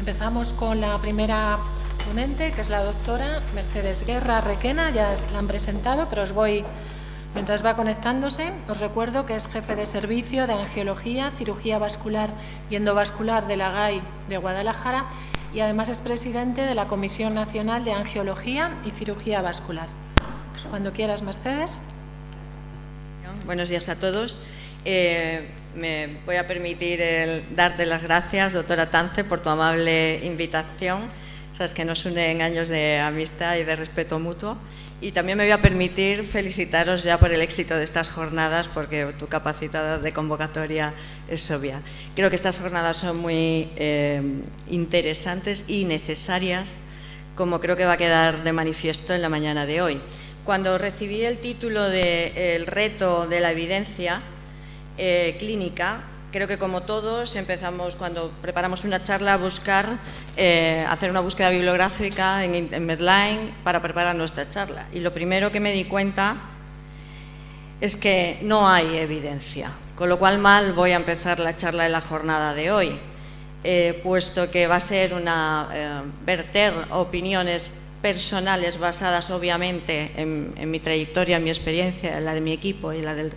Empezamos con la primera ponente, que es la doctora Mercedes Guerra Requena. Ya la han presentado, pero mientras va conectándose, os recuerdo que es jefe de servicio de angiología, cirugía vascular y endovascular de la GAI de Guadalajara y además es presidente de la Comisión Nacional de Angiología y Cirugía Vascular. Pues cuando quieras, Mercedes. Buenos días a todos. Me voy a permitir darte las gracias, doctora Tance, por tu amable invitación. Sabes que nos unen años de amistad y de respeto mutuo. Y también me voy a permitir felicitaros ya por el éxito de estas jornadas, porque tu capacidad de convocatoria es obvia. Creo que estas jornadas son muy interesantes y necesarias, como creo que va a quedar de manifiesto en la mañana de hoy. Cuando recibí el título de El reto de la evidencia clínica, creo que como todos empezamos, cuando preparamos una charla, a buscar, hacer una búsqueda bibliográfica en Medline para preparar nuestra charla. Y lo primero que me di cuenta es que no hay evidencia, con lo cual mal voy a empezar la charla de la jornada de hoy, puesto que va a ser verter opiniones personales basadas obviamente en mi trayectoria, en mi experiencia, en la de mi equipo y la de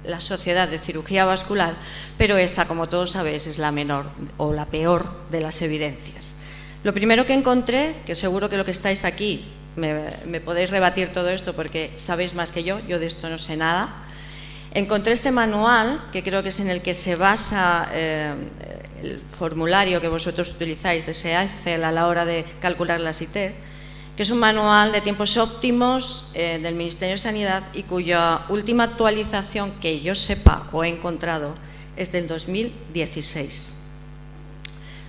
la Sociedad de Cirugía Vascular, pero esa, como todos sabéis, es la menor o la peor de las evidencias. Lo primero que encontré, que seguro que lo que estáis aquí me podéis rebatir todo esto porque sabéis más que yo de esto no sé nada, encontré este manual, que creo que es en el que se basa el formulario que vosotros utilizáis, ese Excel a la hora de calcular las ITER, que es un manual de tiempos óptimos del Ministerio de Sanidad y cuya última actualización que yo sepa o he encontrado es del 2016.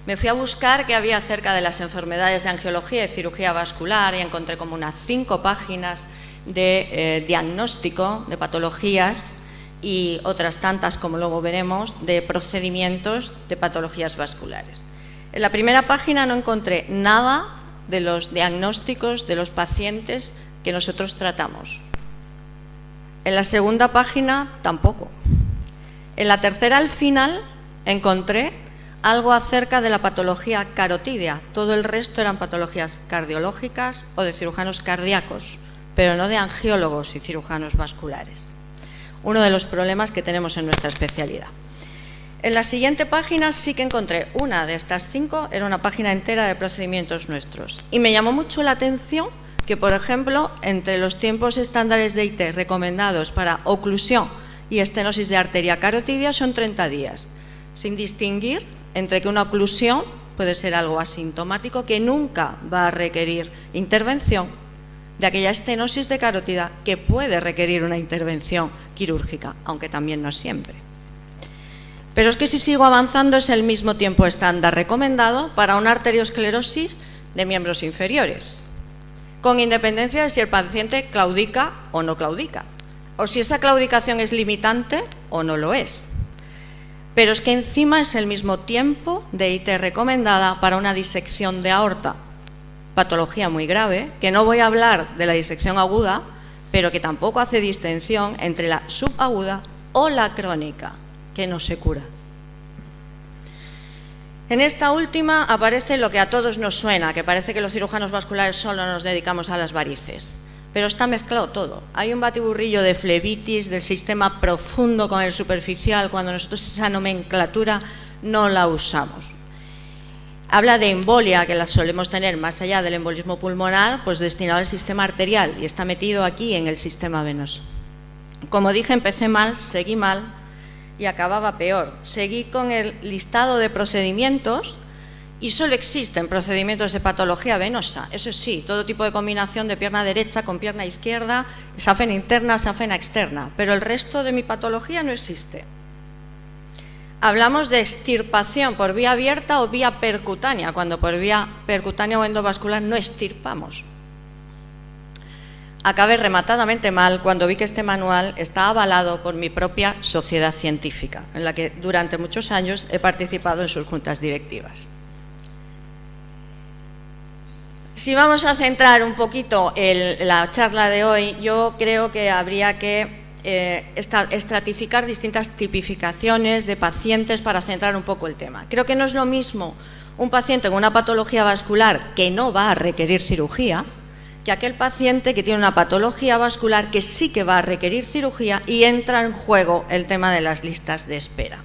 Me fui a buscar qué había acerca de las enfermedades de angiología y cirugía vascular y encontré como unas 5 páginas de diagnóstico de patologías y otras tantas, como luego veremos, de procedimientos de patologías vasculares. En la primera página no encontré nada de los diagnósticos de los pacientes que nosotros tratamos. En la segunda página tampoco. En la tercera, al final, encontré algo acerca de la patología carotidia. Todo el resto eran patologías cardiológicas o de cirujanos cardíacos, pero no de angiólogos y cirujanos vasculares. Uno de los problemas que tenemos en nuestra especialidad. En la siguiente página sí que encontré una de estas 5, era una página entera de procedimientos nuestros. Y me llamó mucho la atención que, por ejemplo, entre los tiempos estándares de IT recomendados para oclusión y estenosis de arteria carotidia son 30 días, sin distinguir entre que una oclusión puede ser algo asintomático que nunca va a requerir intervención, de aquella estenosis de carótida que puede requerir una intervención quirúrgica, aunque también no siempre. Pero es que si sigo avanzando es el mismo tiempo estándar recomendado para una arteriosclerosis de miembros inferiores, con independencia de si el paciente claudica o no claudica, o si esa claudicación es limitante o no lo es. Pero es que encima es el mismo tiempo de IT recomendada para una disección de aorta, patología muy grave, que no voy a hablar de la disección aguda, pero que tampoco hace distinción entre la subaguda o la crónica, que no se cura. En esta última aparece lo que a todos nos suena, que parece que los cirujanos vasculares solo nos dedicamos a las varices, pero está mezclado todo. Hay un batiburrillo de flebitis, del sistema profundo con el superficial, cuando nosotros esa nomenclatura no la usamos. Habla de embolia, que la solemos tener más allá del embolismo pulmonar, pues destinado al sistema arterial y está metido aquí en el sistema venoso. Como dije, empecé mal, seguí mal y acababa peor. Seguí con el listado de procedimientos y solo existen procedimientos de patología venosa. Eso sí, todo tipo de combinación de pierna derecha con pierna izquierda, safena interna, safena externa, pero el resto de mi patología no existe. Hablamos de extirpación por vía abierta o vía percutánea, cuando por vía percutánea o endovascular no extirpamos. Acabé rematadamente mal cuando vi que este manual está avalado por mi propia sociedad científica, en la que durante muchos años he participado en sus juntas directivas. Si vamos a centrar un poquito la charla de hoy, yo creo que habría que estratificar distintas tipificaciones de pacientes para centrar un poco el tema. Creo que no es lo mismo un paciente con una patología vascular que no va a requerir cirugía que aquel paciente que tiene una patología vascular que sí que va a requerir cirugía y entra en juego el tema de las listas de espera.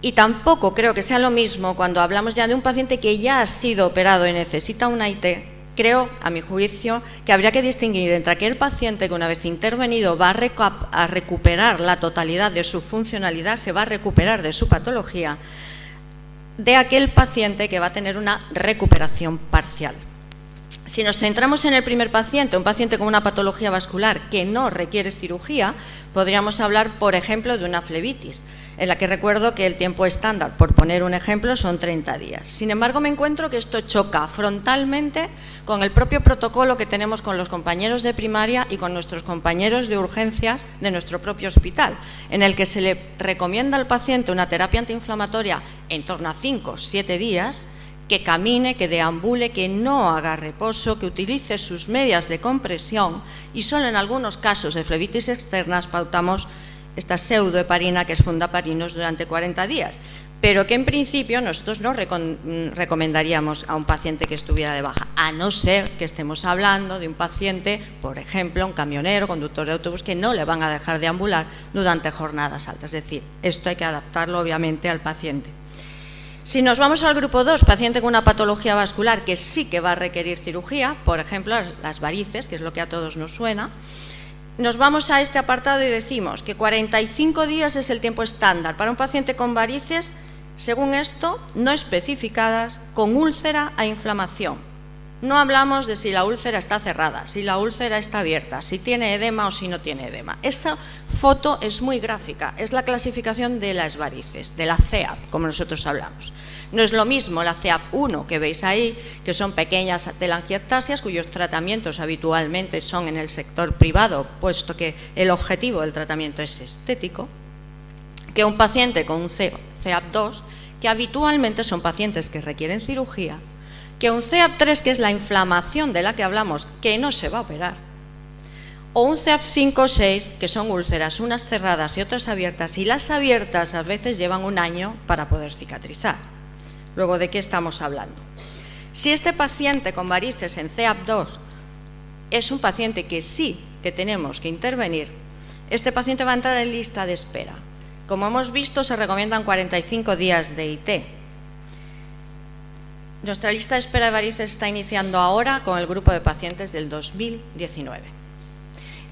Y tampoco creo que sea lo mismo cuando hablamos ya de un paciente que ya ha sido operado y necesita una IT. Creo, a mi juicio, que habría que distinguir entre aquel paciente que una vez intervenido va a recuperar la totalidad de su funcionalidad, se va a recuperar de su patología, de aquel paciente que va a tener una recuperación parcial. Si nos centramos en el primer paciente, un paciente con una patología vascular que no requiere cirugía, podríamos hablar, por ejemplo, de una flebitis, en la que recuerdo que el tiempo estándar, por poner un ejemplo, son 30 días. Sin embargo, me encuentro que esto choca frontalmente con el propio protocolo que tenemos con los compañeros de primaria y con nuestros compañeros de urgencias de nuestro propio hospital, en el que se le recomienda al paciente una terapia antiinflamatoria en torno a 5 o 7 días, que camine, que deambule, que no haga reposo, que utilice sus medias de compresión y solo en algunos casos de flebitis externas pautamos esta pseudoheparina que es fundaparinos durante 40 días, pero que en principio nosotros no recomendaríamos a un paciente que estuviera de baja, a no ser que estemos hablando de un paciente, por ejemplo, un camionero, conductor de autobús, que no le van a dejar deambular durante jornadas altas. Es decir, esto hay que adaptarlo obviamente al paciente. Si nos vamos al grupo 2, paciente con una patología vascular que sí que va a requerir cirugía, por ejemplo, las varices, que es lo que a todos nos suena, nos vamos a este apartado y decimos que 45 días es el tiempo estándar para un paciente con varices, según esto, no especificadas, con úlcera a inflamación. No hablamos de si la úlcera está cerrada, si la úlcera está abierta, si tiene edema o si no tiene edema. Esta foto es muy gráfica, es la clasificación de las varices, de la CEAP, como nosotros hablamos. No es lo mismo la CEAP 1 que veis ahí, que son pequeñas telangiectasias cuyos tratamientos habitualmente son en el sector privado, puesto que el objetivo del tratamiento es estético, que un paciente con un CEAP 2, que habitualmente son pacientes que requieren cirugía, que un CEAP 3, que es la inflamación de la que hablamos, que no se va a operar, o un CEAP 5 o 6, que son úlceras, unas cerradas y otras abiertas, y las abiertas a veces llevan un año para poder cicatrizar. Luego, ¿de qué estamos hablando? Si este paciente con varices en CEAP 2 es un paciente que sí que tenemos que intervenir, este paciente va a entrar en lista de espera. Como hemos visto, se recomiendan 45 días de IT. Nuestra lista de espera de varices está iniciando ahora con el grupo de pacientes del 2019.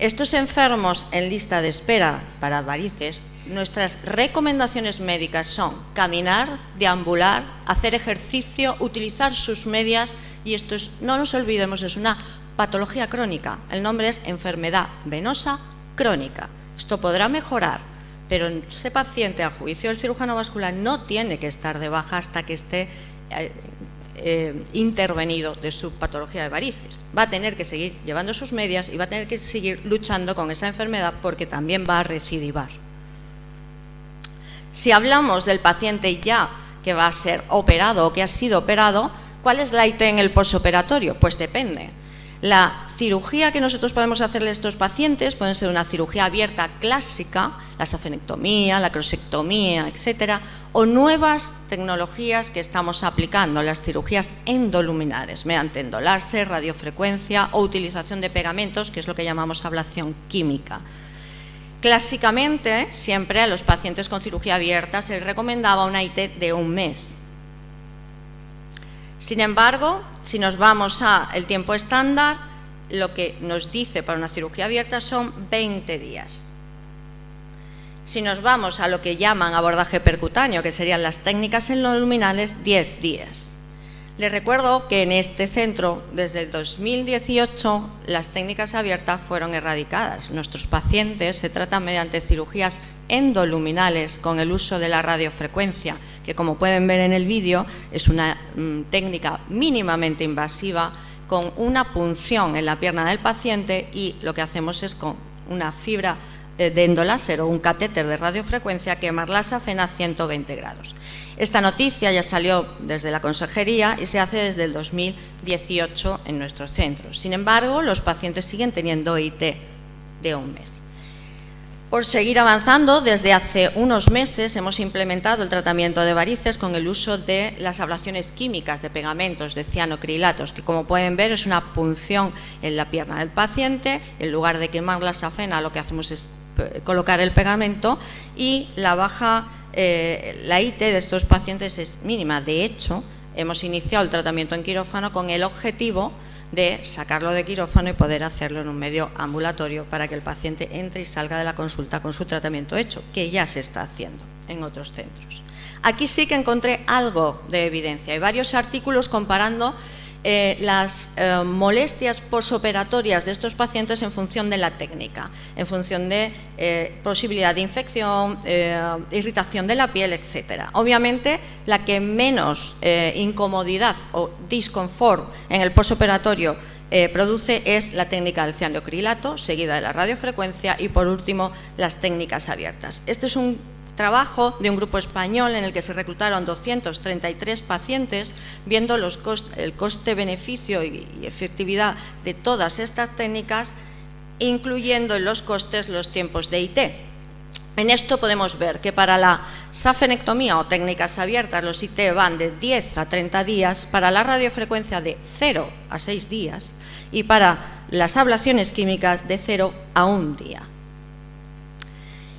Estos enfermos en lista de espera para varices, nuestras recomendaciones médicas son caminar, deambular, hacer ejercicio, utilizar sus medias, y esto es, no nos olvidemos, es una patología crónica. El nombre es enfermedad venosa crónica. Esto podrá mejorar, pero ese paciente, a juicio del cirujano vascular, no tiene que estar de baja hasta que esté intervenido de su patología de varices. Va a tener que seguir llevando sus medias y va a tener que seguir luchando con esa enfermedad porque también va a recidivar. Si hablamos del paciente ya que va a ser operado o que ha sido operado, ¿cuál es la IT en el posoperatorio? Pues depende. La cirugía que nosotros podemos hacerle a estos pacientes puede ser una cirugía abierta clásica, la safenectomía, la crosectomía, etcétera, o nuevas tecnologías que estamos aplicando, las cirugías endoluminales, mediante endoláser, radiofrecuencia o utilización de pegamentos, que es lo que llamamos ablación química. Clásicamente, siempre a los pacientes con cirugía abierta se les recomendaba una IT de 1 mes. Sin embargo, si nos vamos al tiempo estándar, lo que nos dice para una cirugía abierta son 20 días. Si nos vamos a lo que llaman abordaje percutáneo, que serían las técnicas endoluminales, 10 días. Les recuerdo que en este centro, desde el 2018, las técnicas abiertas fueron erradicadas. Nuestros pacientes se tratan mediante cirugías endoluminales con el uso de la radiofrecuencia, que como pueden ver en el vídeo es una técnica mínimamente invasiva con una punción en la pierna del paciente, y lo que hacemos es con una fibra de endoláser o un catéter de radiofrecuencia quemar la safena a 120 grados. Esta noticia ya salió desde la consejería y se hace desde el 2018 en nuestros centros. Sin embargo, los pacientes siguen teniendo IT de 1 mes. Por seguir avanzando, desde hace unos meses hemos implementado el tratamiento de varices con el uso de las ablaciones químicas de pegamentos de cianocrilatos, que como pueden ver es una punción en la pierna del paciente. En lugar de quemar la safena, lo que hacemos es colocar el pegamento, y la IT de estos pacientes es mínima. De hecho, hemos iniciado el tratamiento en quirófano con el objetivo de sacarlo de quirófano y poder hacerlo en un medio ambulatorio para que el paciente entre y salga de la consulta con su tratamiento hecho, que ya se está haciendo en otros centros. Aquí sí que encontré algo de evidencia. Hay varios artículos comparando las molestias posoperatorias de estos pacientes en función de la técnica, en función de posibilidad de infección, irritación de la piel, etc. Obviamente, la que menos incomodidad o disconfort en el posoperatorio produce es la técnica del cianocrilato, seguida de la radiofrecuencia y, por último, las técnicas abiertas. Este es un trabajo de un grupo español en el que se reclutaron 233 pacientes, viendo el coste-beneficio y efectividad de todas estas técnicas, incluyendo en los costes los tiempos de IT. En esto podemos ver que para la safenectomía o técnicas abiertas los IT van de 10 a 30 días, para la radiofrecuencia de 0 a 6 días y para las ablaciones químicas de 0 a 1 día.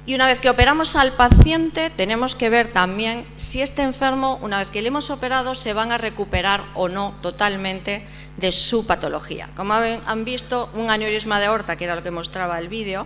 Y una vez que operamos al paciente, tenemos que ver también si este enfermo, una vez que le hemos operado, se van a recuperar o no totalmente de su patología. Como han visto, un aneurisma de aorta, que era lo que mostraba el vídeo,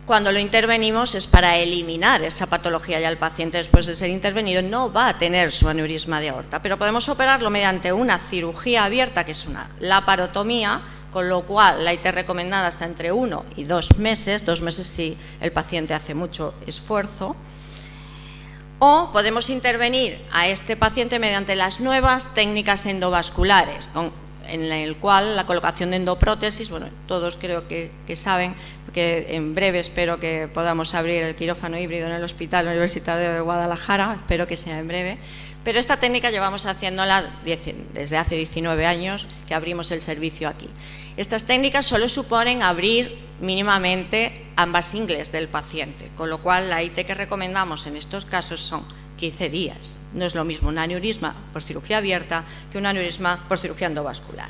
cuando lo intervenimos es para eliminar esa patología, y el paciente, después de ser intervenido, no va a tener su aneurisma de aorta, pero podemos operarlo mediante una cirugía abierta, que es una laparotomía, con lo cual la IT recomendada está entre 1 y 2 meses, 2 meses si el paciente hace mucho esfuerzo, o podemos intervenir a este paciente mediante las nuevas técnicas endovasculares, en el cual la colocación de endoprótesis, bueno, todos creo que saben, que en breve espero que podamos abrir el quirófano híbrido en el Hospital Universitario de Guadalajara, espero que sea en breve. Pero esta técnica llevamos haciéndola desde hace 19 años que abrimos el servicio aquí. Estas técnicas solo suponen abrir mínimamente ambas ingles del paciente, con lo cual la IT que recomendamos en estos casos son 15 días. No es lo mismo un aneurisma por cirugía abierta que un aneurisma por cirugía endovascular.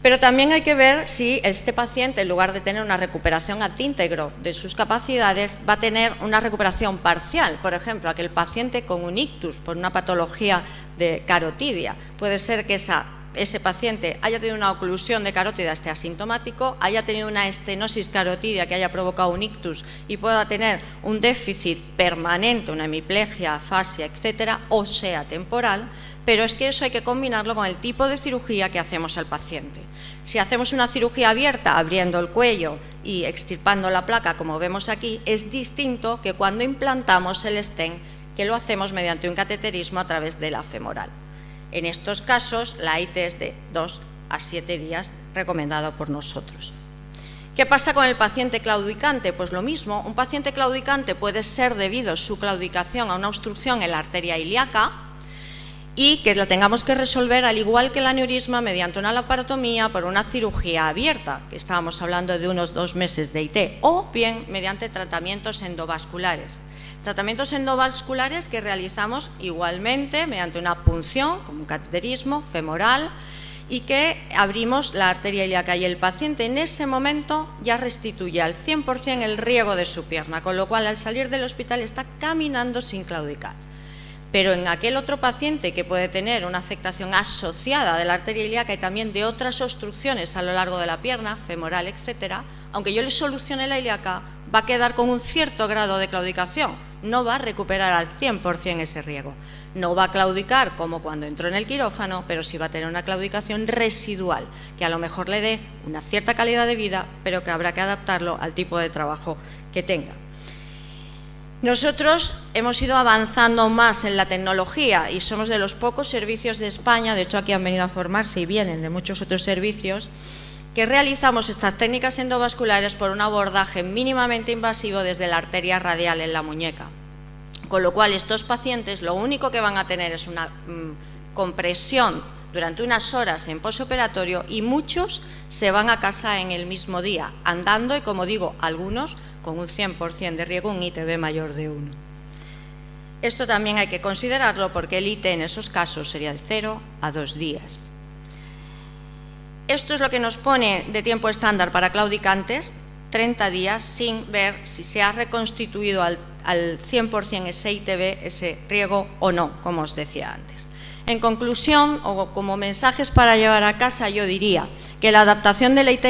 Pero también hay que ver si este paciente, en lugar de tener una recuperación ad íntegro de sus capacidades, va a tener una recuperación parcial. Por ejemplo, aquel paciente con un ictus por una patología de carotidia. Puede ser que ese paciente haya tenido una oclusión de carótida, esté asintomático, haya tenido una estenosis carotidia que haya provocado un ictus y pueda tener un déficit permanente, una hemiplegia, afasia, etcétera, o sea temporal. Pero es que eso hay que combinarlo con el tipo de cirugía que hacemos al paciente. Si hacemos una cirugía abierta, abriendo el cuello y extirpando la placa, como vemos aquí, es distinto que cuando implantamos el stent, que lo hacemos mediante un cateterismo a través de la femoral. En estos casos, la IT es de 2 a 7 días, recomendado por nosotros. ¿Qué pasa con el paciente claudicante? Pues lo mismo, un paciente claudicante puede ser debido a su claudicación a una obstrucción en la arteria ilíaca, y que la tengamos que resolver, al igual que el aneurisma, mediante una laparotomía por una cirugía abierta, que estábamos hablando de unos 2 meses de IT, o bien mediante tratamientos endovasculares. Tratamientos endovasculares que realizamos igualmente mediante una punción, como un cateterismo femoral, y que abrimos la arteria ilíaca, y el paciente en ese momento ya restituye al 100% el riego de su pierna, con lo cual al salir del hospital está caminando sin claudicar. Pero en aquel otro paciente que puede tener una afectación asociada de la arteria ilíaca y también de otras obstrucciones a lo largo de la pierna, femoral, etcétera, aunque yo le solucione la ilíaca, va a quedar con un cierto grado de claudicación, no va a recuperar al 100% ese riego. No va a claudicar como cuando entró en el quirófano, pero sí va a tener una claudicación residual, que a lo mejor le dé una cierta calidad de vida, pero que habrá que adaptarlo al tipo de trabajo que tenga. Nosotros hemos ido avanzando más en la tecnología y somos de los pocos servicios de España, de hecho aquí han venido a formarse y vienen de muchos otros servicios, que realizamos estas técnicas endovasculares por un abordaje mínimamente invasivo desde la arteria radial en la muñeca. Con lo cual estos pacientes lo único que van a tener es una compresión durante unas horas en posoperatorio y muchos se van a casa en el mismo día, andando y, como digo, algunos con un 100% de riesgo, un ITB mayor de 1. Esto también hay que considerarlo porque el IT en esos casos sería de 0 a 2 días. Esto es lo que nos pone de tiempo estándar para claudicantes, 30 días, sin ver si se ha reconstituido al 100% ese ITB, ese riego o no, como os decía antes. En conclusión, o como mensajes para llevar a casa, yo diría que la adaptación del IT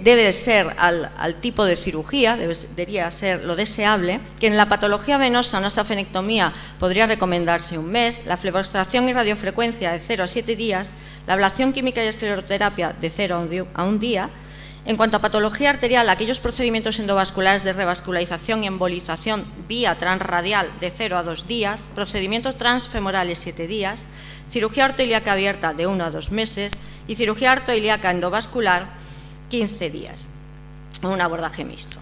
debe ser al tipo de cirugía, debería ser lo deseable, que en la patología venosa, una estafenectomía, podría recomendarse un mes, la fleboextracción y radiofrecuencia de 0 a 7 días, la ablación química y escleroterapia de 0 a 1 día. En cuanto a patología arterial, aquellos procedimientos endovasculares de revascularización y embolización vía transradial de 0 a 2 días, procedimientos transfemorales 7 días, cirugía ortoilíaca abierta de 1 a 2 meses y cirugía ortoilíaca endovascular 15 días, un abordaje mixto.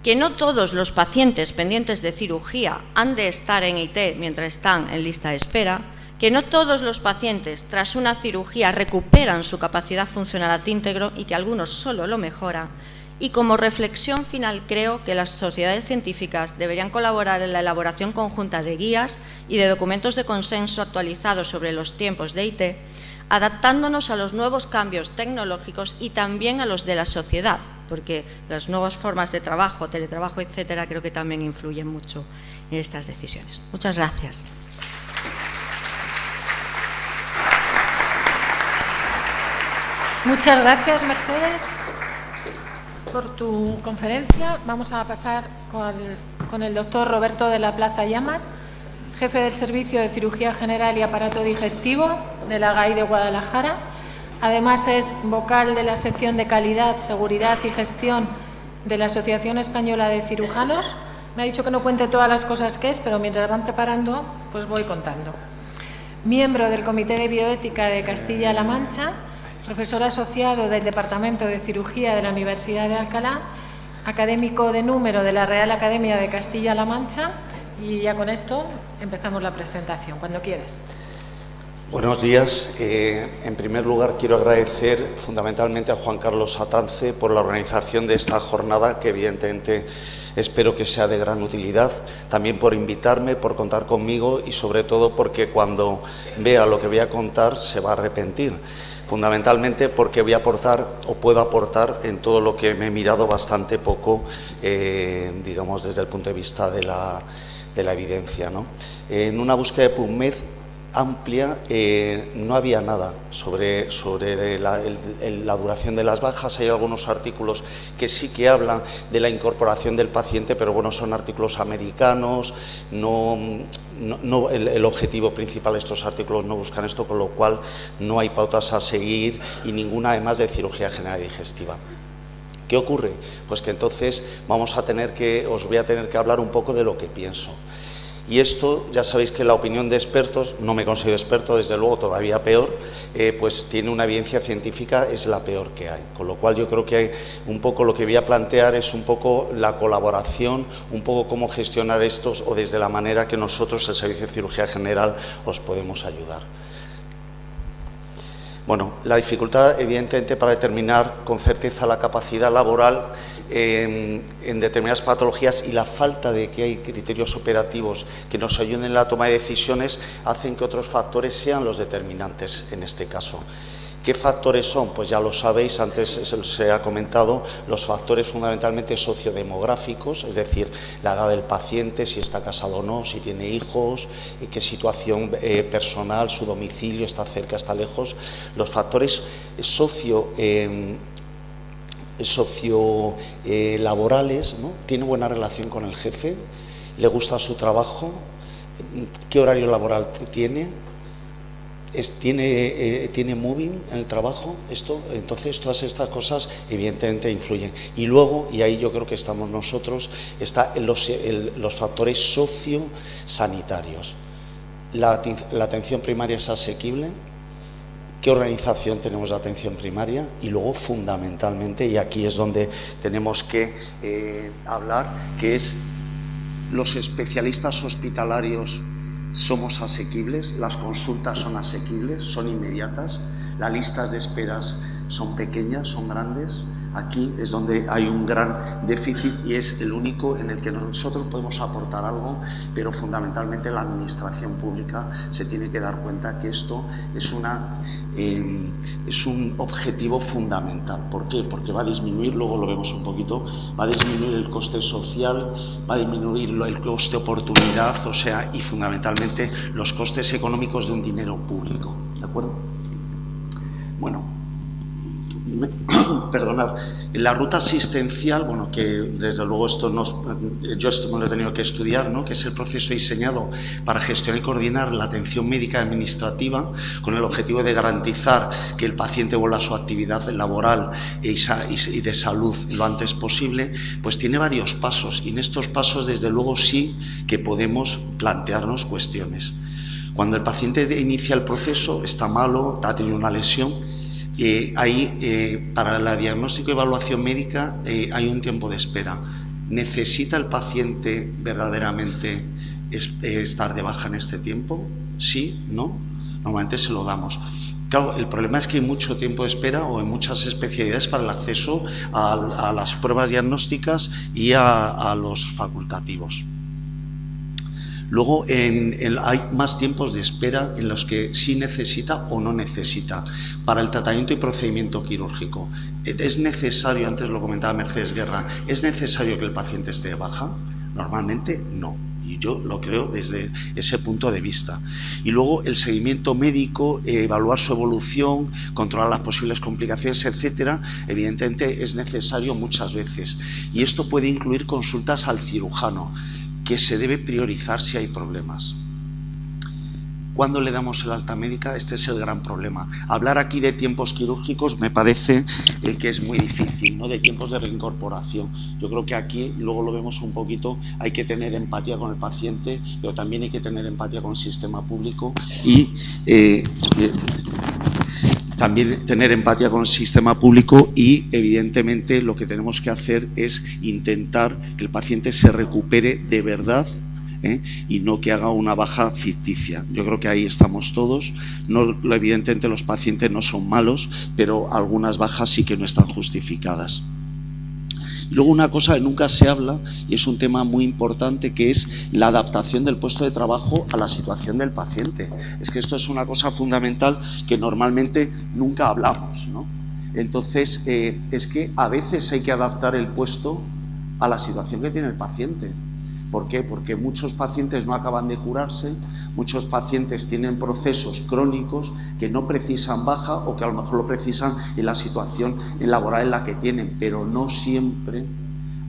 Que no todos los pacientes pendientes de cirugía han de estar en IT mientras están en lista de espera, que no todos los pacientes tras una cirugía recuperan su capacidad funcional ad íntegro y que algunos solo lo mejoran. Y como reflexión final, creo que las sociedades científicas deberían colaborar en la elaboración conjunta de guías y de documentos de consenso actualizados sobre los tiempos de IT, adaptándonos a los nuevos cambios tecnológicos y también a los de la sociedad, porque las nuevas formas de trabajo, teletrabajo, etcétera, creo que también influyen mucho en estas decisiones. Muchas gracias. Muchas gracias, Mercedes, por tu conferencia. Vamos a pasar con el doctor Roberto de la Plaza Llamas, jefe del Servicio de Cirugía General y Aparato Digestivo de la GAI de Guadalajara. Además, es vocal de la sección de Calidad, Seguridad y Gestión de la Asociación Española de Cirujanos. Me ha dicho que no cuente todas las cosas que es, pero mientras van preparando, pues voy contando. Miembro del Comité de Bioética de Castilla-La Mancha, profesor asociado del Departamento de Cirugía de la Universidad de Alcalá, académico de número de la Real Academia de Castilla-La Mancha, y ya con esto empezamos la presentación, cuando quieres. Buenos días. En primer lugar, quiero agradecer fundamentalmente a Juan Carlos Atance por la organización de esta jornada, que evidentemente espero que sea de gran utilidad, también por invitarme, por contar conmigo y sobre todo porque cuando vea lo que voy a contar se va a arrepentir. Fundamentalmente porque voy a aportar o puedo aportar en todo lo que me he mirado bastante poco, digamos, desde el punto de vista de la evidencia, ¿no? En una búsqueda de PubMed amplia no había nada sobre la duración de las bajas. Hay algunos artículos que sí que hablan de la incorporación del paciente, pero bueno, son artículos americanos, el objetivo principal de estos artículos no buscan esto, con lo cual no hay pautas a seguir y ninguna además de cirugía general y digestiva. ¿Qué ocurre? Pues que entonces os voy a tener que hablar un poco de lo que pienso. Y esto, ya sabéis que la opinión de expertos, no me considero experto, desde luego todavía peor, pues tiene una evidencia científica, es la peor que hay. Con lo cual yo creo que hay un poco lo que voy a plantear es un poco la colaboración, un poco cómo gestionar estos o desde la manera que nosotros, el Servicio de Cirugía General, os podemos ayudar. Bueno, la dificultad, evidentemente, para determinar con certeza la capacidad laboral en determinadas patologías y la falta de que hay criterios operativos que nos ayuden en la toma de decisiones hacen que otros factores sean los determinantes en este caso. ¿Qué factores son? Pues ya lo sabéis, antes se ha comentado, los factores fundamentalmente sociodemográficos, es decir, la edad del paciente, si está casado o no, si tiene hijos, qué situación personal, su domicilio, está cerca, está lejos. Los factores laborales, ¿no? ¿Tiene buena relación con el jefe? ¿Le gusta su trabajo? ¿Qué horario laboral tiene? ¿Tiene moving en el trabajo? Entonces todas estas cosas evidentemente influyen. Y luego, y ahí yo creo que estamos nosotros, están los factores sociosanitarios. ¿La atención primaria es asequible? ¿Qué organización tenemos de atención primaria? Y luego, fundamentalmente, y aquí es donde tenemos que hablar, que es los especialistas hospitalarios somos asequibles, las consultas son asequibles, son inmediatas, las listas de esperas son pequeñas, son grandes. Aquí es donde hay un gran déficit y es el único en el que nosotros podemos aportar algo, pero fundamentalmente la administración pública se tiene que dar cuenta que esto es un objetivo fundamental. ¿Por qué? Porque va a disminuir, luego lo vemos un poquito, va a disminuir el coste social, va a disminuir el coste oportunidad, o sea, y fundamentalmente los costes económicos de un dinero público. ¿De acuerdo? Bueno. Perdonad, la ruta asistencial, bueno, que desde luego yo esto me lo he tenido que estudiar, ¿no? Que es el proceso diseñado para gestionar y coordinar la atención médica administrativa con el objetivo de garantizar que el paciente vuelva a su actividad laboral y de salud lo antes posible, pues tiene varios pasos y en estos pasos desde luego sí que podemos plantearnos cuestiones. Cuando el paciente inicia el proceso, está malo, ha tenido una lesión, para el diagnóstico y evaluación médica hay un tiempo de espera. ¿Necesita el paciente verdaderamente estar de baja en este tiempo? ¿Sí? ¿No? Normalmente se lo damos. Claro, el problema es que hay mucho tiempo de espera o en muchas especialidades para el acceso a las pruebas diagnósticas y a los facultativos. Luego hay más tiempos de espera en los que sí necesita o no necesita para el tratamiento y procedimiento quirúrgico. ¿Es necesario, antes lo comentaba Mercedes Guerra, ¿es necesario que el paciente esté de baja? Normalmente no. Y yo lo creo desde ese punto de vista. Y luego el seguimiento médico, evaluar su evolución, controlar las posibles complicaciones, etcétera, evidentemente es necesario muchas veces. Y esto puede incluir consultas al cirujano, que se debe priorizar si hay problemas. ¿Cuándo le damos el alta médica? Este es el gran problema. Hablar aquí de tiempos quirúrgicos me parece que es muy difícil, ¿no? De tiempos de reincorporación. Yo creo que aquí, luego lo vemos un poquito, hay que tener empatía con el paciente, pero también hay que tener empatía con el sistema público y también tener empatía con el sistema público y, evidentemente, lo que tenemos que hacer es intentar que el paciente se recupere de verdad, y no que haga una baja ficticia. Yo creo que ahí estamos todos. Evidentemente los pacientes no son malos, pero algunas bajas sí que no están justificadas. Y luego una cosa que nunca se habla, y es un tema muy importante, que es la adaptación del puesto de trabajo a la situación del paciente. Es que esto es una cosa fundamental que normalmente nunca hablamos, ¿no? Entonces, es que a veces hay que adaptar el puesto a la situación que tiene el paciente. ¿Por qué? Porque muchos pacientes no acaban de curarse, muchos pacientes tienen procesos crónicos que no precisan baja o que a lo mejor lo precisan en la situación laboral en la que tienen, pero no siempre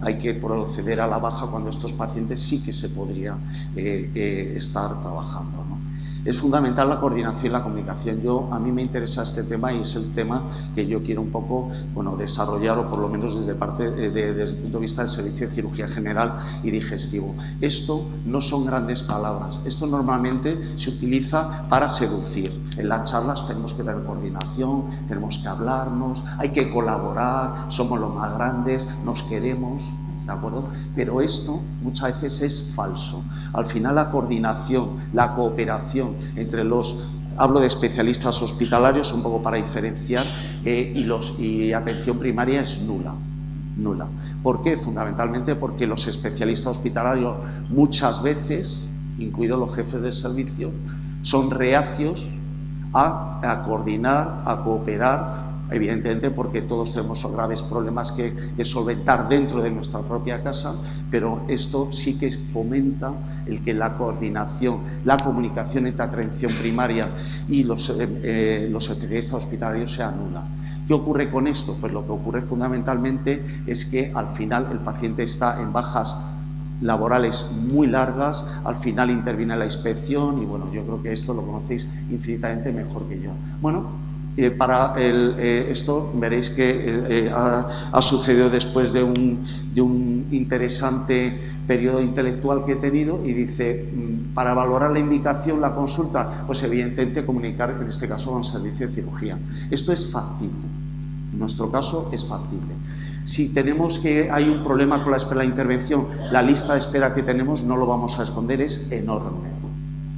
hay que proceder a la baja cuando estos pacientes sí que se podría estar trabajando, ¿no? Es fundamental la coordinación y la comunicación. A mí me interesa este tema y es el tema que yo quiero un poco, bueno, desarrollar, o por lo menos desde el punto de vista del servicio de cirugía general y digestivo. Esto no son grandes palabras, esto normalmente se utiliza para seducir. En las charlas tenemos que tener coordinación, tenemos que hablarnos, hay que colaborar, somos los más grandes, nos queremos. ¿De acuerdo? Pero esto muchas veces es falso. Al final la coordinación, la cooperación entre hablo de especialistas hospitalarios, un poco para diferenciar, y atención primaria es nula. ¿Por qué? Fundamentalmente porque los especialistas hospitalarios muchas veces, incluidos los jefes de servicio, son reacios a coordinar, a cooperar, evidentemente porque todos tenemos graves problemas que solventar dentro de nuestra propia casa, pero esto sí que fomenta el que la coordinación, la comunicación entre atención primaria y los especialistas hospitalarios sea nula. ¿Qué ocurre con esto? Pues lo que ocurre fundamentalmente es que al final el paciente está en bajas laborales muy largas, al final interviene la inspección y bueno, yo creo que esto lo conocéis infinitamente mejor que yo. Bueno, esto veréis que ha sucedido después de un interesante periodo intelectual que he tenido y dice, para valorar la indicación, la consulta, pues evidentemente comunicar, en este caso, con el servicio de cirugía. Esto es factible, en nuestro caso es factible. Si hay un problema con la intervención, la lista de espera que tenemos, no lo vamos a esconder, es enorme.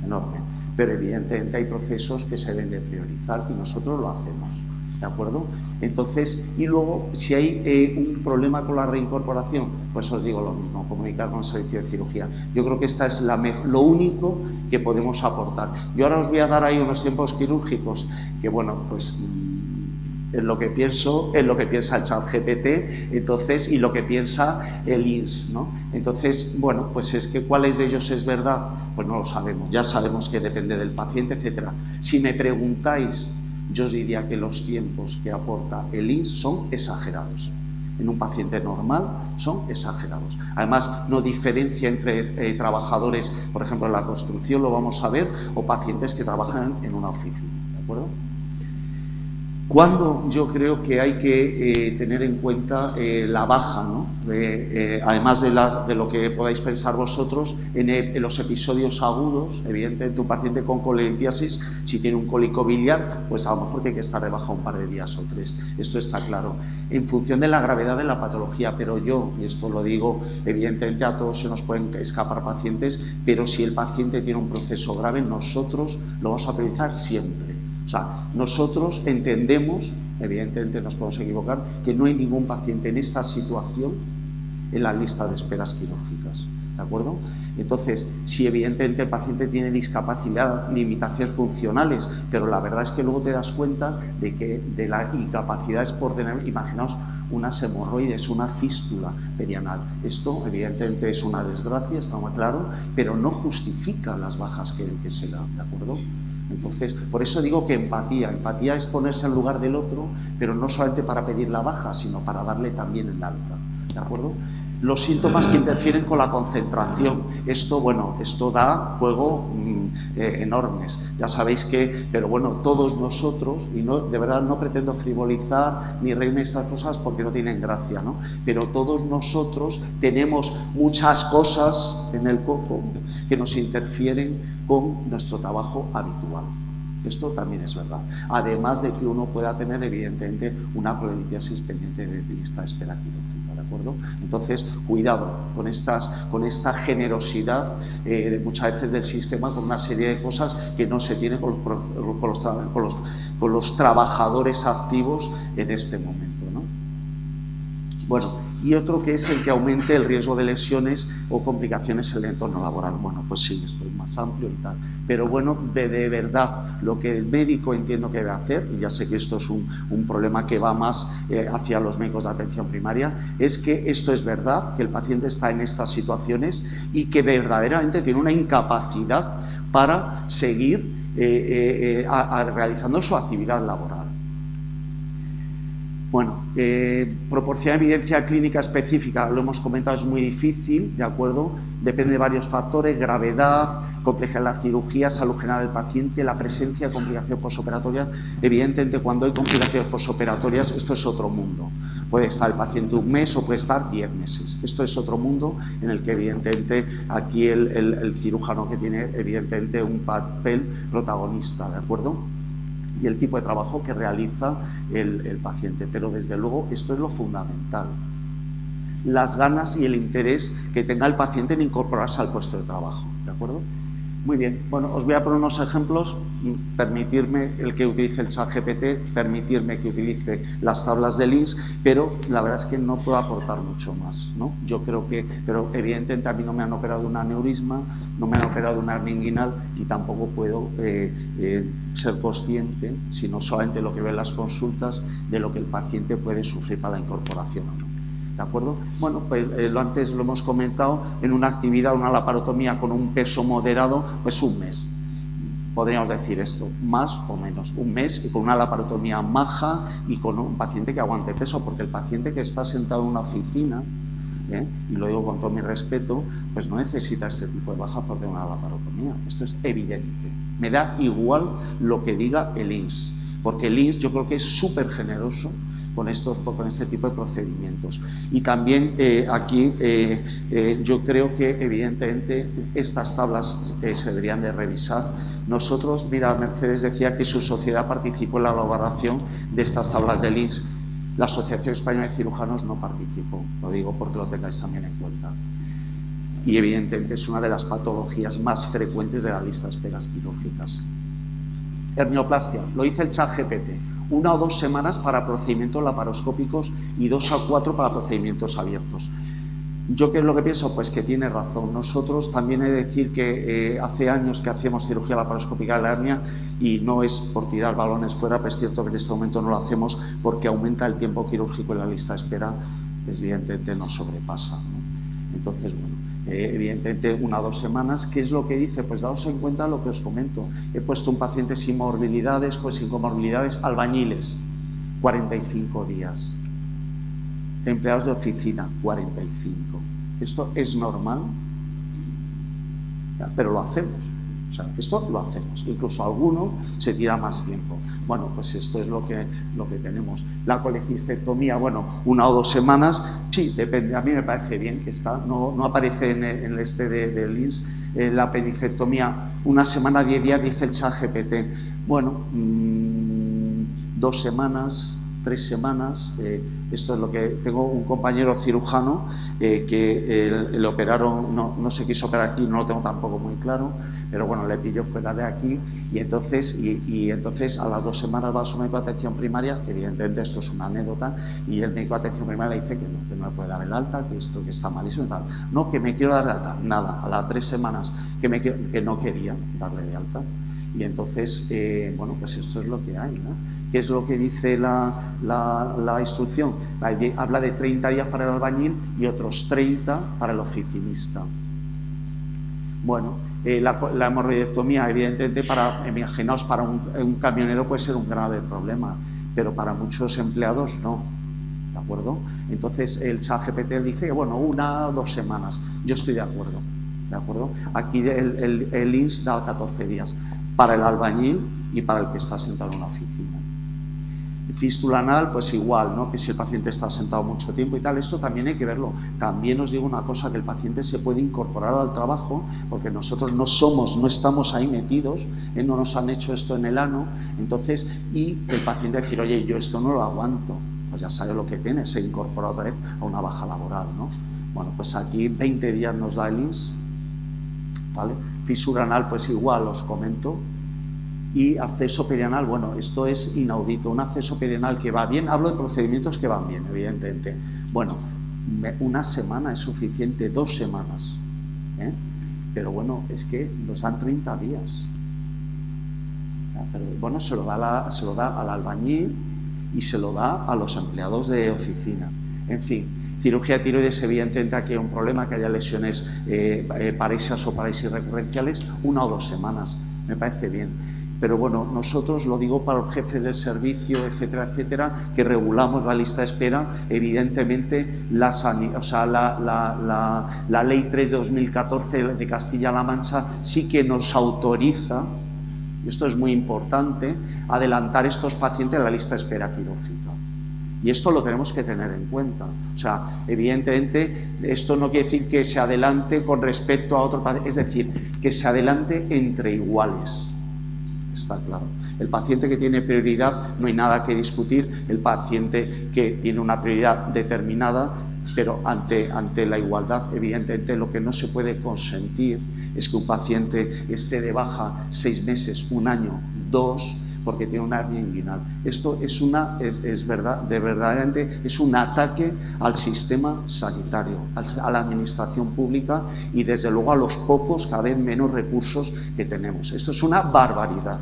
enorme. Pero evidentemente hay procesos que se deben de priorizar y nosotros lo hacemos, ¿de acuerdo? Entonces, y luego, si hay un problema con la reincorporación, pues os digo lo mismo, comunicar con el servicio de cirugía. Yo creo que esta es lo único que podemos aportar. Yo ahora os voy a dar ahí unos tiempos quirúrgicos que, bueno, pues es lo que pienso, es lo que piensa el ChatGPT, entonces, y lo que piensa el INS, ¿no? Entonces, bueno, pues es que ¿cuáles de ellos es verdad? Pues no lo sabemos, ya sabemos que depende del paciente, etcétera. Si me preguntáis, yo os diría que los tiempos que aporta el INS son exagerados. En un paciente normal son exagerados. Además, no diferencia entre trabajadores, por ejemplo, en la construcción, lo vamos a ver, o pacientes que trabajan en una oficina, ¿de acuerdo? Cuando yo creo que hay que tener en cuenta la baja, ¿no? Además de lo que podáis pensar vosotros, en los episodios agudos, evidentemente un paciente con colelitiasis, si tiene un cólico biliar, pues a lo mejor tiene que estar de baja un par de días o 3, esto está claro, en función de la gravedad de la patología, pero yo, y esto lo digo, evidentemente a todos se nos pueden escapar pacientes, pero si el paciente tiene un proceso grave, nosotros lo vamos a priorizar siempre. O sea, nosotros entendemos, evidentemente nos podemos equivocar, que no hay ningún paciente en esta situación en la lista de esperas quirúrgicas, ¿de acuerdo? Entonces, si evidentemente el paciente tiene discapacidad, limitaciones funcionales, pero la verdad es que luego te das cuenta de que de la incapacidad es por tener, imaginaos, unas hemorroides, una fístula perianal. Esto evidentemente es una desgracia, está muy claro, pero no justifica las bajas que se dan, ¿de acuerdo? Entonces, por eso digo que empatía es ponerse en lugar del otro, pero no solamente para pedir la baja, sino para darle también el alta, ¿de acuerdo? Los síntomas que interfieren con la concentración, esto, bueno, esto da juego enormes, ya sabéis que, pero bueno, todos nosotros, y no, de verdad no pretendo frivolizar ni reírme de estas cosas porque no tienen gracia, ¿no? Pero todos nosotros tenemos muchas cosas en el coco que nos interfieren con nuestro trabajo habitual. Esto también es verdad. Además de que uno pueda tener, evidentemente, una colelitiasis pendiente de lista de espera quirúrgica, ¿de acuerdo? Entonces, cuidado con esta generosidad de muchas veces del sistema con una serie de cosas que no se tiene con los trabajadores activos en este momento, ¿no? Bueno, y otro que es el que aumente el riesgo de lesiones o complicaciones en el entorno laboral. Bueno, pues sí, esto es más amplio y tal. Pero bueno, de verdad, lo que el médico entiendo que debe hacer, y ya sé que esto es un problema que va más hacia los médicos de atención primaria, es que esto es verdad, que el paciente está en estas situaciones y que verdaderamente tiene una incapacidad para seguir realizando su actividad laboral. Bueno, proporcionar evidencia clínica específica, lo hemos comentado, es muy difícil, ¿de acuerdo? Depende de varios factores, gravedad, complejidad de la cirugía, salud general del paciente, la presencia de complicaciones posoperatorias. Evidentemente, cuando hay complicaciones posoperatorias, esto es otro mundo. Puede estar el paciente un mes o puede estar 10 meses. Esto es otro mundo en el que, evidentemente, aquí el cirujano que tiene, evidentemente, un papel protagonista, ¿de acuerdo? Y el tipo de trabajo que realiza el paciente. Pero desde luego esto es lo fundamental. Las ganas y el interés que tenga el paciente en incorporarse al puesto de trabajo, ¿de acuerdo? Muy bien, bueno, os voy a poner unos ejemplos, permitirme el que utilice el ChatGPT, permitirme que utilice las tablas del INS, pero la verdad es que no puedo aportar mucho más, ¿no? Yo creo que, pero evidentemente a mí no me han operado de un aneurisma, no me han operado de una hernia inguinal y tampoco puedo ser consciente, sino solamente lo que veo en las consultas, de lo que el paciente puede sufrir para la incorporación o no. ¿De acuerdo? Bueno, pues antes lo hemos comentado, en una actividad, una laparotomía con un peso moderado, pues un mes. Podríamos decir esto, más o menos, un mes, y con una laparotomía maja y con un paciente que aguante peso, porque el paciente que está sentado en una oficina, y lo digo con todo mi respeto, pues no necesita este tipo de baja por tener una laparotomía. Esto es evidente. Me da igual lo que diga el INS, porque el INS yo creo que es súper generoso con este tipo de procedimientos. Y también aquí yo creo que evidentemente estas tablas se deberían de revisar. Nosotros, mira, Mercedes decía que su sociedad participó en la elaboración de estas tablas del INS. La Asociación Española de Cirujanos no participó, lo digo porque lo tengáis también en cuenta. y evidentemente es una de las patologías más frecuentes de la lista de esperas quirúrgicas. Hernioplastia, lo dice el ChatGPT, 1 o 2 semanas para procedimientos laparoscópicos y 2 a 4 para procedimientos abiertos. ¿Yo qué es lo que pienso? Pues que tiene razón. Nosotros también he de decir que hace años que hacemos cirugía laparoscópica de la hernia y no es por tirar balones fuera, pero es cierto que en este momento no lo hacemos porque aumenta el tiempo quirúrgico en la lista de espera, evidentemente nos sobrepasa, ¿no? Entonces, bueno, evidentemente 1 o 2 semanas. ¿Qué es lo que dice? Pues daos en cuenta lo que os comento. He puesto un paciente sin morbilidades, pues sin comorbilidades, albañiles, 45 días. Empleados de oficina, 45. ¿Esto es normal? Pero lo hacemos. O sea, esto lo hacemos. Incluso alguno se tira más tiempo. Bueno, pues esto es lo que tenemos. La colecistectomía, bueno, 1 o 2 semanas, sí, depende. A mí me parece bien que está. No aparece en el este del INS. La apendicectomía, 1 semana, 10 días, dice el ChatGPT. Bueno, 2 semanas, 3 semanas. Esto es lo que... Tengo un compañero cirujano que le operaron, no se quiso operar aquí, no lo tengo tampoco muy claro, pero bueno, le pilló fuera de aquí y entonces a las 2 semanas va a su médico de atención primaria, evidentemente esto es una anécdota, y el médico de atención primaria le dice que no le puede dar el alta, que esto que está malísimo y tal. No, que me quiero dar de alta. Nada, a las 3 semanas que no querían darle de alta. Y entonces, bueno, pues esto es lo que hay, ¿no? ¿Qué es lo que dice la instrucción? Habla de 30 días para el albañil y otros 30 para el oficinista. Bueno, la hemorroidectomía, evidentemente, imaginaos, para un camionero puede ser un grave problema, pero para muchos empleados no. ¿De acuerdo? Entonces, el ChatGPT dice, bueno, 1 o 2 semanas. Yo estoy de acuerdo. ¿De acuerdo? Aquí el INS da 14 días para el albañil y para el que está sentado en una oficina. Fístula anal, pues igual, ¿no? Que si el paciente está sentado mucho tiempo y tal, esto también hay que verlo. También os digo una cosa, que el paciente se puede incorporar al trabajo, porque nosotros no estamos ahí metidos, no nos han hecho esto en el ano, entonces, y el paciente decir, oye, yo esto no lo aguanto, pues ya sabe lo que tiene, se incorpora otra vez a una baja laboral, ¿no? Bueno, pues aquí 20 días nos da el INS, ¿vale? Fisura anal, pues igual, os comento. Y acceso perianal, bueno, esto es inaudito, un acceso perianal que va bien, hablo de procedimientos que van bien, evidentemente. Bueno, 1 semana es suficiente, 2 semanas, ¿eh? Pero bueno, es que nos dan 30 días. Pero bueno, se lo da al albañil y se lo da a los empleados de oficina. En fin, cirugía de tiroides, evidentemente aquí hay un problema, que haya lesiones paresis o paresis recurrenciales, 1 o 2 semanas, me parece bien. Pero bueno, nosotros, lo digo para los jefes de servicio, etcétera, etcétera, que regulamos la lista de espera, evidentemente la Ley 3 de 2014 de Castilla-La Mancha sí que nos autoriza, y esto es muy importante, adelantar estos pacientes a la lista de espera quirúrgica. Y esto lo tenemos que tener en cuenta. O sea, evidentemente, esto no quiere decir que se adelante con respecto a otro paciente, es decir, que se adelante entre iguales. Está claro. El paciente que tiene prioridad, no hay nada que discutir. El paciente que tiene una prioridad determinada, pero ante la igualdad, evidentemente, lo que no se puede consentir es que un paciente esté de baja 6 meses, 1 año, 2, porque tiene una hernia inguinal. Esto es verdaderamente es un ataque al sistema sanitario, a la administración pública y desde luego a los pocos, cada vez menos recursos que tenemos. Esto es una barbaridad.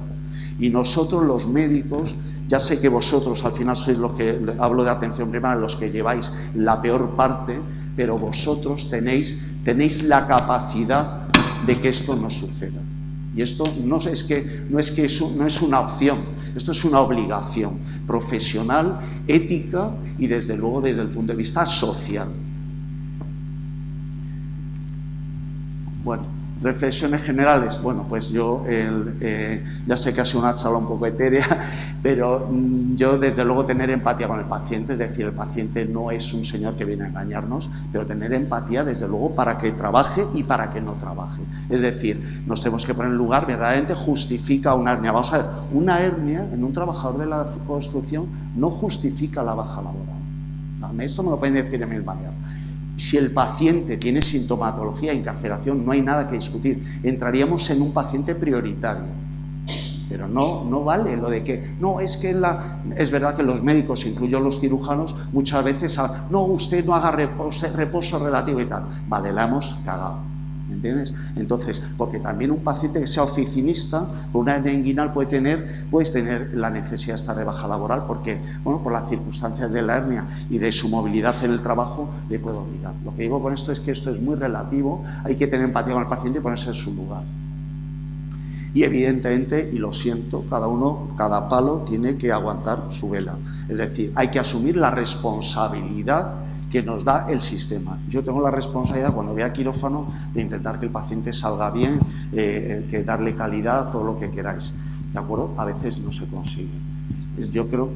Y nosotros los médicos, ya sé que vosotros al final sois los que, hablo de atención primaria, los que lleváis la peor parte, pero vosotros tenéis la capacidad de que esto no suceda. Y esto no es una opción, esto es una obligación profesional, ética y desde luego desde el punto de vista social. Bueno, reflexiones generales. Bueno, pues yo ya sé que ha sido una charla un poco etérea, pero yo desde luego tener empatía con el paciente, es decir, el paciente no es un señor que viene a engañarnos, pero tener empatía desde luego para que trabaje y para que no trabaje. Es decir, nos tenemos que poner en lugar, verdaderamente justifica una hernia. Vamos a ver, una hernia en un trabajador de la construcción no justifica la baja laboral. Esto me lo pueden decir en 1000 maneras. Si el paciente tiene sintomatología de encarceración, no hay nada que discutir. Entraríamos en un paciente prioritario. Pero no vale lo de que... No, es que es verdad que los médicos, incluyo los cirujanos, muchas veces... No, usted no haga reposo relativo y tal. Vale, la hemos cagado. ¿Me entiendes? Entonces, porque también un paciente que sea oficinista, con una hernia inguinal puedes tener la necesidad de estar de baja laboral porque, bueno, por las circunstancias de la hernia y de su movilidad en el trabajo, le puede obligar. Lo que digo con esto es que esto es muy relativo, hay que tener empatía con el paciente y ponerse en su lugar. Y evidentemente, y lo siento, cada palo tiene que aguantar su vela. Es decir, hay que asumir la responsabilidad que nos da el sistema. Yo tengo la responsabilidad, cuando voy a quirófano, de intentar que el paciente salga bien, que darle calidad, todo lo que queráis. ¿De acuerdo? A veces no se consigue. Yo creo,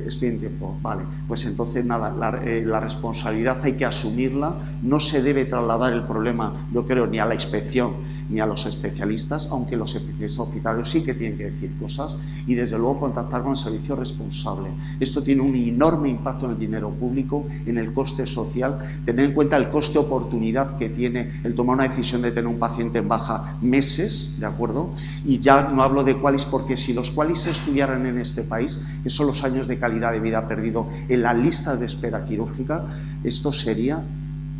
estoy en tiempo, vale, pues entonces nada, la responsabilidad hay que asumirla, no se debe trasladar el problema, yo creo, ni a la inspección ni a los especialistas, aunque los especialistas hospitalarios sí que tienen que decir cosas, y desde luego contactar con el servicio responsable. Esto tiene un enorme impacto en el dinero público, en el coste social, tener en cuenta el coste oportunidad que tiene el tomar una decisión de tener un paciente en baja meses, ¿de acuerdo? Y ya no hablo de QALYs, porque si los QALYs se estudiaran en este país, que son los años de calidad de vida perdido en las listas de espera quirúrgica, esto sería...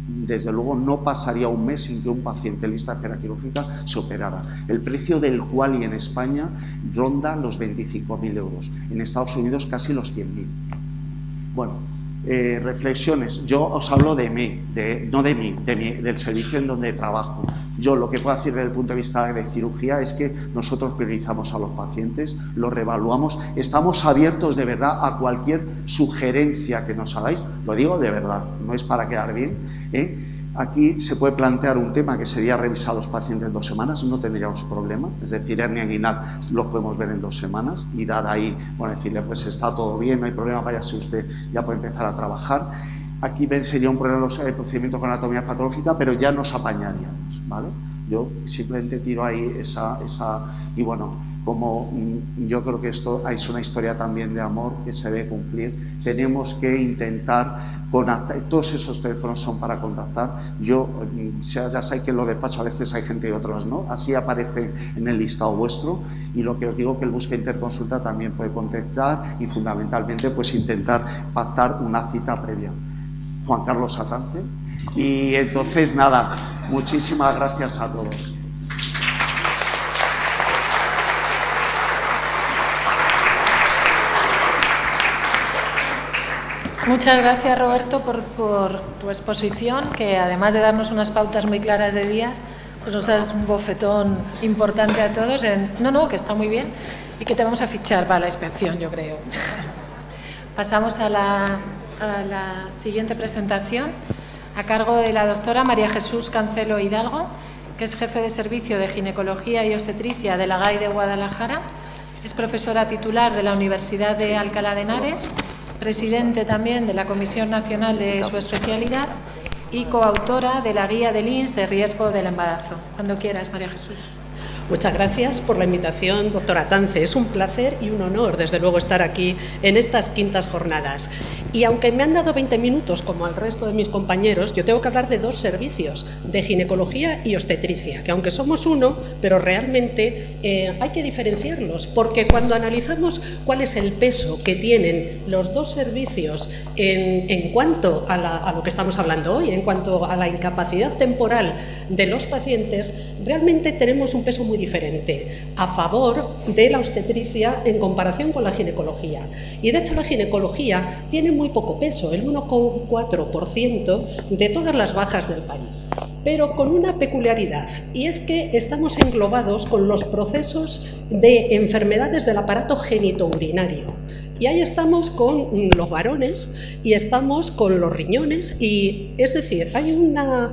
Desde luego no pasaría un mes sin que un paciente en lista de espera quirúrgica se operara. El precio del QALY en España ronda los 25.000 euros, en Estados Unidos casi los 100.000. Bueno, reflexiones. Yo os hablo de mí, del servicio en donde trabajo. Yo lo que puedo decir desde el punto de vista de cirugía es que nosotros priorizamos a los pacientes, los reevaluamos, estamos abiertos de verdad a cualquier sugerencia que nos hagáis, lo digo de verdad, no es para quedar bien, ¿eh? Aquí se puede plantear un tema que sería revisar a los pacientes en 2 semanas, no tendríamos problema, es decir, hernia inguinal los podemos ver en 2 semanas y dar ahí, bueno, decirle pues está todo bien, no hay problema, váyase usted, ya puede empezar a trabajar. Aquí sería un problema el procedimiento con anatomía patológica, pero ya nos apañaríamos, ¿vale? Yo simplemente tiro ahí y bueno, como yo creo que esto es una historia también de amor que se debe cumplir, tenemos que intentar contactar, todos esos teléfonos son para contactar, yo ya sé que en los despachos a veces hay gente y otros no, así aparece en el listado vuestro, y lo que os digo que el Busca Interconsulta también puede contactar y fundamentalmente pues intentar pactar una cita previa. Juan Carlos Atance, y entonces nada, muchísimas gracias a todos. Muchas gracias, Roberto, por tu exposición, que además de darnos unas pautas muy claras de días, pues nos das un bofetón importante a todos que está muy bien y que te vamos a fichar para la inspección, yo creo. Pasamos a la siguiente presentación, a cargo de la doctora María Jesús Cancelo Hidalgo, que es jefe de servicio de ginecología y obstetricia de la GAI de Guadalajara, es profesora titular de la Universidad de Alcalá de Henares, presidente también de la Comisión Nacional de su especialidad y coautora de la Guía del INS de riesgo del embarazo. Cuando quieras, María Jesús. Muchas gracias por la invitación, doctora Atance. Es un placer y un honor, desde luego, estar aquí en estas quintas jornadas. Y aunque me han dado 20 minutos, como al resto de mis compañeros, yo tengo que hablar de 2 servicios, de ginecología y obstetricia, que aunque somos uno, pero realmente hay que diferenciarlos, porque cuando analizamos cuál es el peso que tienen los 2 servicios en cuanto a lo que estamos hablando hoy, en cuanto a la incapacidad temporal de los pacientes, realmente tenemos un peso muy diferente a favor de la obstetricia en comparación con la ginecología. Y de hecho la ginecología tiene muy poco peso, el 1,4% de todas las bajas del país, pero con una peculiaridad, y es que estamos englobados con los procesos de enfermedades del aparato genitourinario. Y ahí estamos con los varones y estamos con los riñones, y es decir, hay una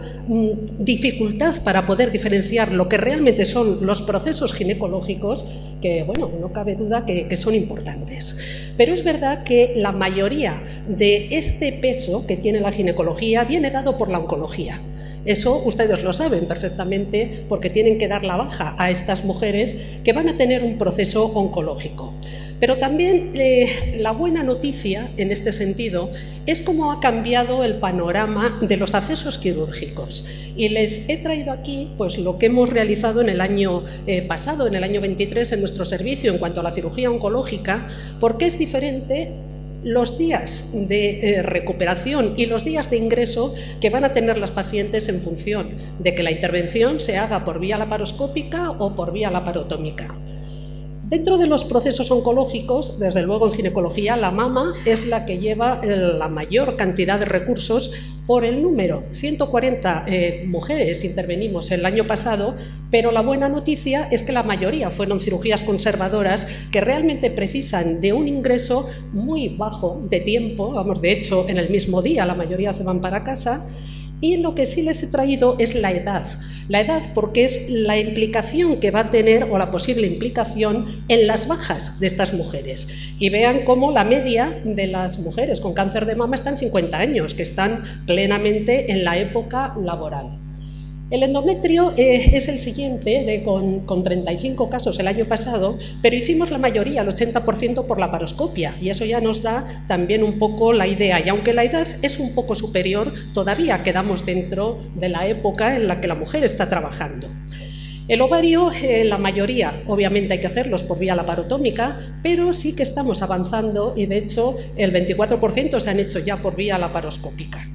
dificultad para poder diferenciar lo que realmente son los procesos ginecológicos, que bueno, no cabe duda que son importantes. Pero es verdad que la mayoría de este peso que tiene la ginecología viene dado por la oncología. Eso ustedes lo saben perfectamente, porque tienen que dar la baja a estas mujeres que van a tener un proceso oncológico. Pero también la buena noticia en este sentido es cómo ha cambiado el panorama de los accesos quirúrgicos. Y les he traído aquí pues, lo que hemos realizado en el año pasado, en el año 23, en nuestro servicio en cuanto a la cirugía oncológica, porque es diferente los días de recuperación y los días de ingreso que van a tener las pacientes en función de que la intervención se haga por vía laparoscópica o por vía laparotómica. Dentro de los procesos oncológicos, desde luego en ginecología, la mama es la que lleva la mayor cantidad de recursos por el número. 140 mujeres intervenimos el año pasado, pero la buena noticia es que la mayoría fueron cirugías conservadoras que realmente precisan de un ingreso muy bajo de tiempo, vamos, de hecho en el mismo día la mayoría se van para casa. Y lo que sí les he traído es la edad porque es la implicación que va a tener o la posible implicación en las bajas de estas mujeres. Y vean cómo la media de las mujeres con cáncer de mama está en 50 años, que están plenamente en la época laboral. El endometrio es el siguiente, con 35 casos el año pasado, pero hicimos la mayoría, el 80% por laparoscopia, y eso ya nos da también un poco la idea. Y aunque la edad es un poco superior, todavía quedamos dentro de la época en la que la mujer está trabajando. El ovario, la mayoría, obviamente hay que hacerlos por vía laparotómica, pero sí que estamos avanzando y de hecho el 24% se han hecho ya por vía laparoscópica.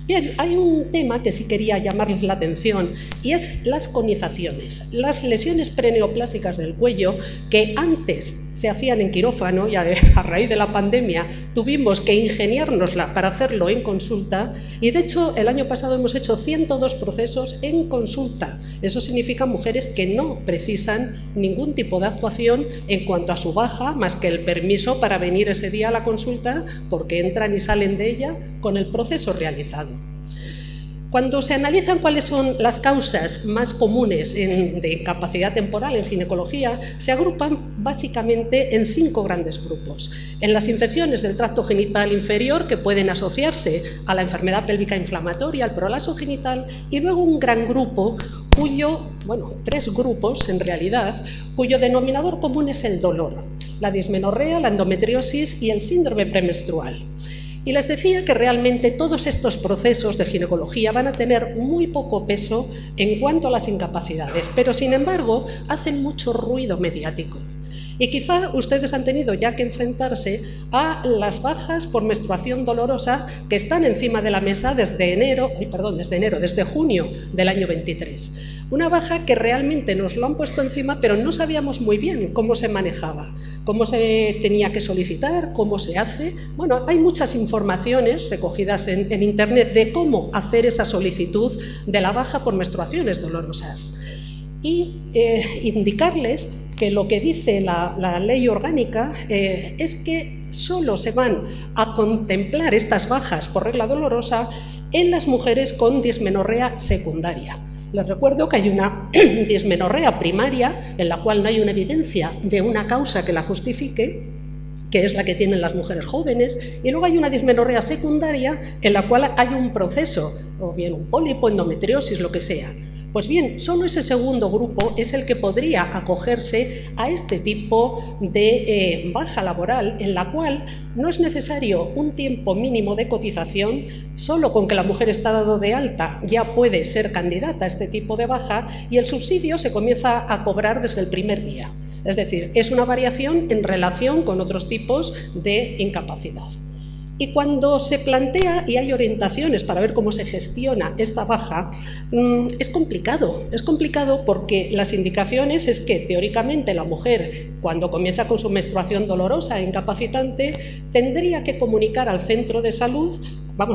Bien, hay un tema que sí quería llamarles la atención y es las conizaciones, las lesiones preneoplásicas del cuello que antes se hacían en quirófano y a raíz de la pandemia tuvimos que ingeniárnosla para hacerlo en consulta y de hecho el año pasado hemos hecho 102 procesos en consulta. Eso significa mujeres que no precisan ningún tipo de actuación en cuanto a su baja, más que el permiso para venir ese día a la consulta porque entran y salen de ella con el proceso realizado. Cuando se analizan cuáles son las causas más comunes de incapacidad temporal en ginecología, se agrupan básicamente en 5 grandes grupos. En las infecciones del tracto genital inferior, que pueden asociarse a la enfermedad pélvica inflamatoria, al prolaso genital, y luego un gran grupo bueno, 3 grupos en realidad, cuyo denominador común es el dolor, la dismenorrea, la endometriosis y el síndrome premenstrual. Y les decía que realmente todos estos procesos de ginecología van a tener muy poco peso en cuanto a las incapacidades, pero sin embargo hacen mucho ruido mediático. Y quizá ustedes han tenido ya que enfrentarse a las bajas por menstruación dolorosa que están encima de la mesa desde junio del año 23. Una baja que realmente nos lo han puesto encima, pero no sabíamos muy bien cómo se manejaba, cómo se tenía que solicitar, cómo se hace. Bueno, hay muchas informaciones recogidas en Internet de cómo hacer esa solicitud de la baja por menstruaciones dolorosas. Y indicarles que lo que dice la ley orgánica es que solo se van a contemplar estas bajas por regla dolorosa en las mujeres con dismenorrea secundaria. Les recuerdo que hay una dismenorrea primaria en la cual no hay una evidencia de una causa que la justifique, que es la que tienen las mujeres jóvenes, y luego hay una dismenorrea secundaria en la cual hay un proceso, o bien un pólipo, endometriosis, lo que sea. Pues bien, solo ese segundo grupo es el que podría acogerse a este tipo de baja laboral, en la cual no es necesario un tiempo mínimo de cotización, solo con que la mujer está dado de alta ya puede ser candidata a este tipo de baja y el subsidio se comienza a cobrar desde el primer día. Es decir, es una variación en relación con otros tipos de incapacidad. Y cuando se plantea y hay orientaciones para ver cómo se gestiona esta baja, es complicado porque las indicaciones es que teóricamente la mujer cuando comienza con su menstruación dolorosa e incapacitante tendría que comunicar al centro de salud,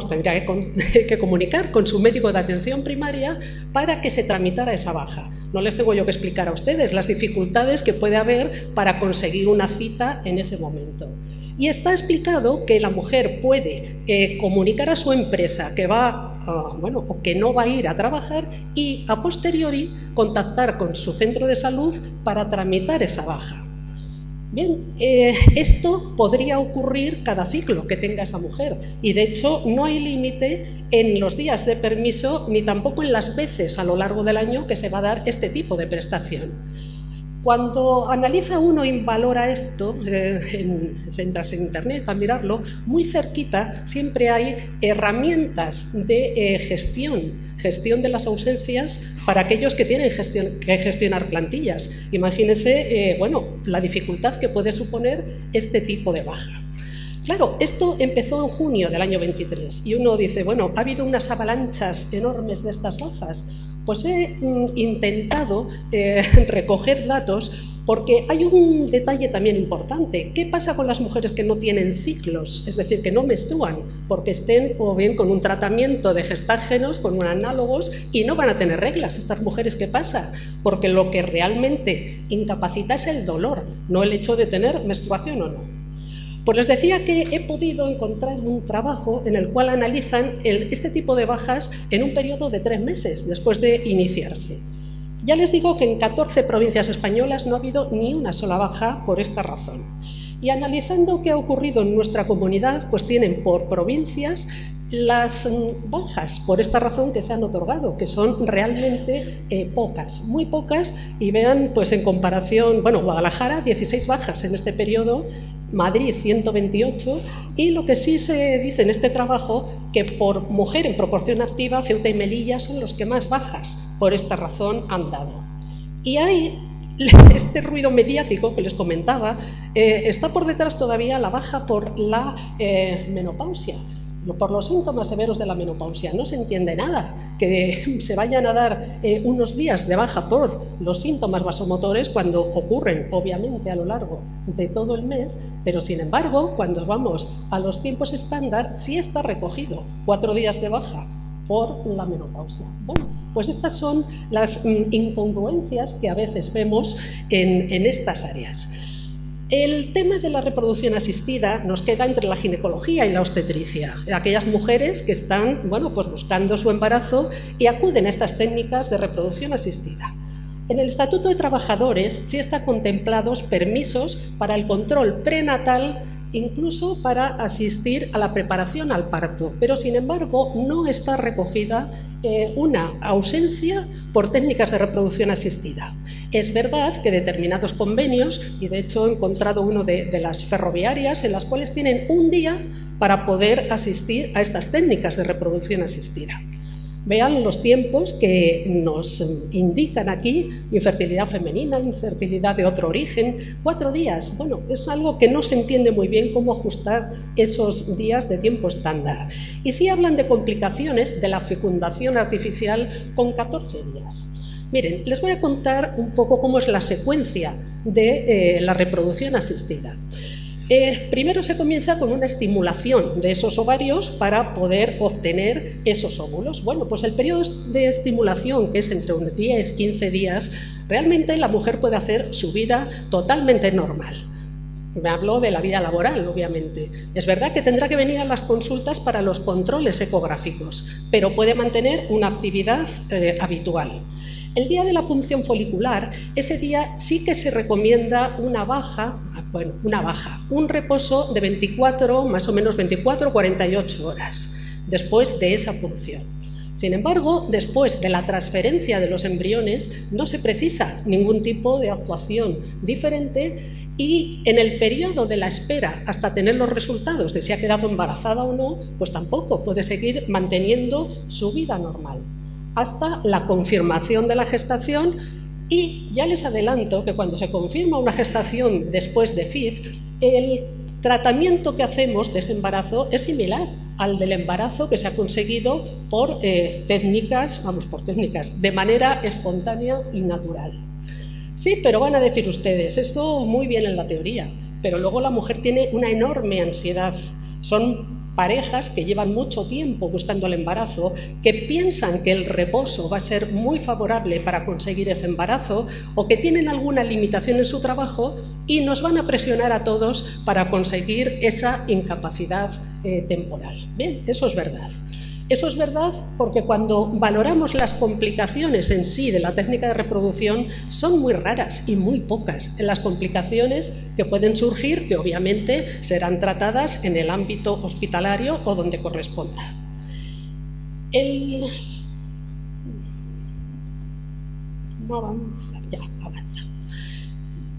tendría que comunicar con su médico de atención primaria para que se tramitara esa baja. No les tengo yo que explicar a ustedes las dificultades que puede haber para conseguir una cita en ese momento. Y está explicado que la mujer puede comunicar a su empresa que o que no va a ir a trabajar y a posteriori contactar con su centro de salud para tramitar esa baja. Bien, esto podría ocurrir cada ciclo que tenga esa mujer y de hecho no hay límite en los días de permiso ni tampoco en las veces a lo largo del año que se va a dar este tipo de prestación. Cuando analiza uno y valora esto, entras en internet a mirarlo, muy cerquita siempre hay herramientas de gestión de las ausencias para aquellos que tienen que gestionar plantillas. Imagínense, la dificultad que puede suponer este tipo de baja. Claro, esto empezó en junio del año 23 y uno dice, bueno, ¿ha habido unas avalanchas enormes de estas bajas? Pues he intentado recoger datos porque hay un detalle también importante. ¿Qué pasa con las mujeres que no tienen ciclos? Es decir, que no menstruan porque estén o bien con un tratamiento de gestágenos, con análogos y no van a tener reglas. ¿Estas mujeres qué pasa? Porque lo que realmente incapacita es el dolor, no el hecho de tener menstruación o no. Pues les decía que he podido encontrar un trabajo en el cual analizan este tipo de bajas en un periodo de 3 meses después de iniciarse. Ya les digo que en 14 provincias españolas no ha habido ni una sola baja por esta razón. Y analizando qué ha ocurrido en nuestra comunidad, pues tienen por provincias las bajas por esta razón que se han otorgado, que son realmente pocas, muy pocas, y vean, pues en comparación, Guadalajara, 16 bajas en este periodo, Madrid, 128, y lo que sí se dice en este trabajo, que por mujer en proporción activa, Ceuta y Melilla son los que más bajas por esta razón han dado. Y hay este ruido mediático que les comentaba, está por detrás todavía la baja por la menopausia, por los síntomas severos de la menopausia. No se entiende nada que se vayan a dar unos días de baja por los síntomas vasomotores cuando ocurren, obviamente, a lo largo de todo el mes, pero sin embargo, cuando vamos a los tiempos estándar, sí está recogido 4 días de baja por la menopausia. Bueno, pues estas son las incongruencias que a veces vemos en estas áreas. El tema de la reproducción asistida nos queda entre la ginecología y la obstetricia. Aquellas mujeres que están buscando su embarazo y acuden a estas técnicas de reproducción asistida. En el Estatuto de Trabajadores sí están contemplados permisos para el control prenatal, incluso para asistir a la preparación al parto, pero sin embargo no está recogida una ausencia por técnicas de reproducción asistida. Es verdad que determinados convenios, y de hecho he encontrado uno de las ferroviarias, en las cuales tienen un día para poder asistir a estas técnicas de reproducción asistida. Vean los tiempos que nos indican aquí: infertilidad femenina, infertilidad de otro origen, 4 días. Bueno, es algo que no se entiende muy bien cómo ajustar esos días de tiempo estándar. Y sí hablan de complicaciones de la fecundación artificial con 14 días. Miren, les voy a contar un poco cómo es la secuencia de la reproducción asistida. Primero se comienza con una estimulación de esos ovarios para poder obtener esos óvulos. Bueno, pues el periodo de estimulación, que es entre unos 10-15 días, realmente la mujer puede hacer su vida totalmente normal. Me hablo de la vida laboral, obviamente. Es verdad que tendrá que venir a las consultas para los controles ecográficos, pero puede mantener una actividad habitual. El día de la punción folicular, ese día sí que se recomienda un reposo de más o menos 24 o 48 horas después de esa punción. Sin embargo, después de la transferencia de los embriones no se precisa ningún tipo de actuación diferente, y en el periodo de la espera hasta tener los resultados de si ha quedado embarazada o no, pues tampoco puede seguir manteniendo su vida normal hasta la confirmación de la gestación. Y ya les adelanto que cuando se confirma una gestación después de FIV, el tratamiento que hacemos de ese embarazo es similar al del embarazo que se ha conseguido por técnicas de manera espontánea y natural. Sí, pero van a decir ustedes, eso muy bien en la teoría, pero luego la mujer tiene una enorme ansiedad. Son parejas que llevan mucho tiempo buscando el embarazo, que piensan que el reposo va a ser muy favorable para conseguir ese embarazo, o que tienen alguna limitación en su trabajo y nos van a presionar a todos para conseguir esa incapacidad temporal. Bien, eso es verdad. Eso es verdad porque cuando valoramos las complicaciones en sí de la técnica de reproducción, son muy raras y muy pocas en las complicaciones que pueden surgir, que obviamente serán tratadas en el ámbito hospitalario o donde corresponda. No avanza, ya avanza.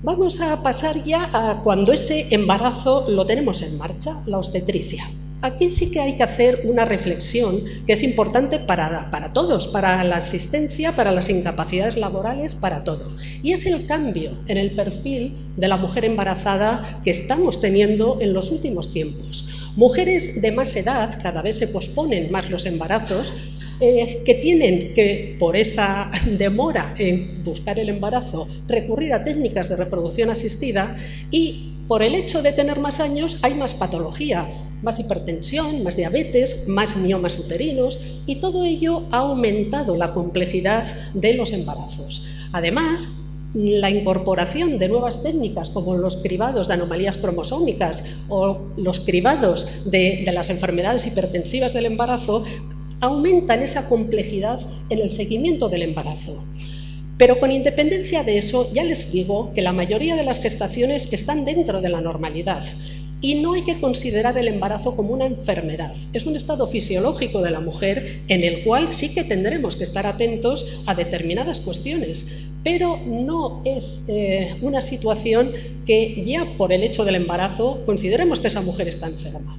Vamos a pasar ya a cuando ese embarazo lo tenemos en marcha, la obstetricia. Aquí sí que hay que hacer una reflexión que es importante para todos, para la asistencia, para las incapacidades laborales, para todo. Y es el cambio en el perfil de la mujer embarazada que estamos teniendo en los últimos tiempos. Mujeres de más edad, cada vez se posponen más los embarazos, que tienen que, por esa demora en buscar el embarazo, recurrir a técnicas de reproducción asistida, y por el hecho de tener más años hay más patología, más hipertensión, más diabetes, más miomas uterinos, y todo ello ha aumentado la complejidad de los embarazos. Además, la incorporación de nuevas técnicas como los cribados de anomalías cromosómicas o los cribados de las enfermedades hipertensivas del embarazo aumentan esa complejidad en el seguimiento del embarazo. Pero con independencia de eso, ya les digo que la mayoría de las gestaciones están dentro de la normalidad y no hay que considerar el embarazo como una enfermedad. Es un estado fisiológico de la mujer en el cual sí que tendremos que estar atentos a determinadas cuestiones, pero no es una situación que ya por el hecho del embarazo consideremos que esa mujer está enferma.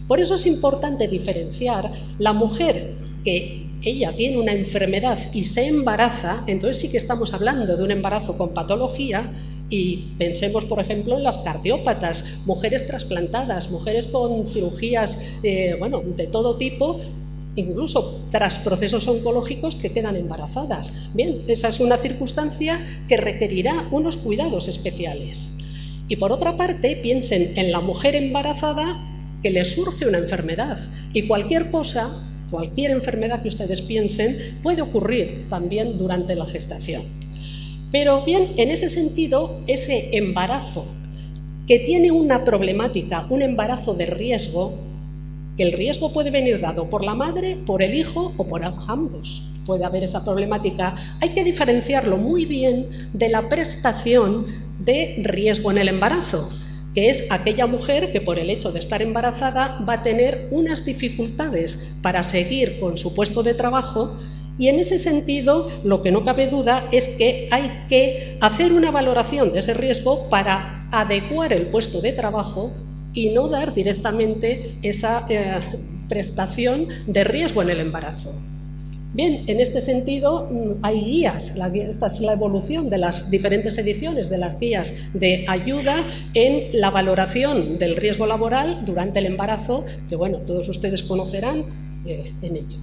Por eso es importante diferenciar la mujer que ella tiene una enfermedad y se embaraza, entonces sí que estamos hablando de un embarazo con patología, y pensemos, por ejemplo, en las cardiópatas, mujeres trasplantadas, mujeres con cirugías de todo tipo, incluso tras procesos oncológicos que quedan embarazadas. Bien, esa es una circunstancia que requerirá unos cuidados especiales. Y por otra parte, piensen en la mujer embarazada que le surge una enfermedad, y cualquier cosa, cualquier enfermedad que ustedes piensen puede ocurrir también durante la gestación. Pero bien, en ese sentido, ese embarazo que tiene una problemática, un embarazo de riesgo, que el riesgo puede venir dado por la madre, por el hijo o por ambos. Puede haber esa problemática. Hay que diferenciarlo muy bien de la prestación de riesgo en el embarazo, que es aquella mujer que por el hecho de estar embarazada va a tener unas dificultades para seguir con su puesto de trabajo, y en ese sentido lo que no cabe duda es que hay que hacer una valoración de ese riesgo para adecuar el puesto de trabajo y no dar directamente esa prestación de riesgo en el embarazo. Bien, en este sentido hay guías, esta es la evolución de las diferentes ediciones de las guías de ayuda en la valoración del riesgo laboral durante el embarazo, que bueno, todos ustedes conocerán en ello.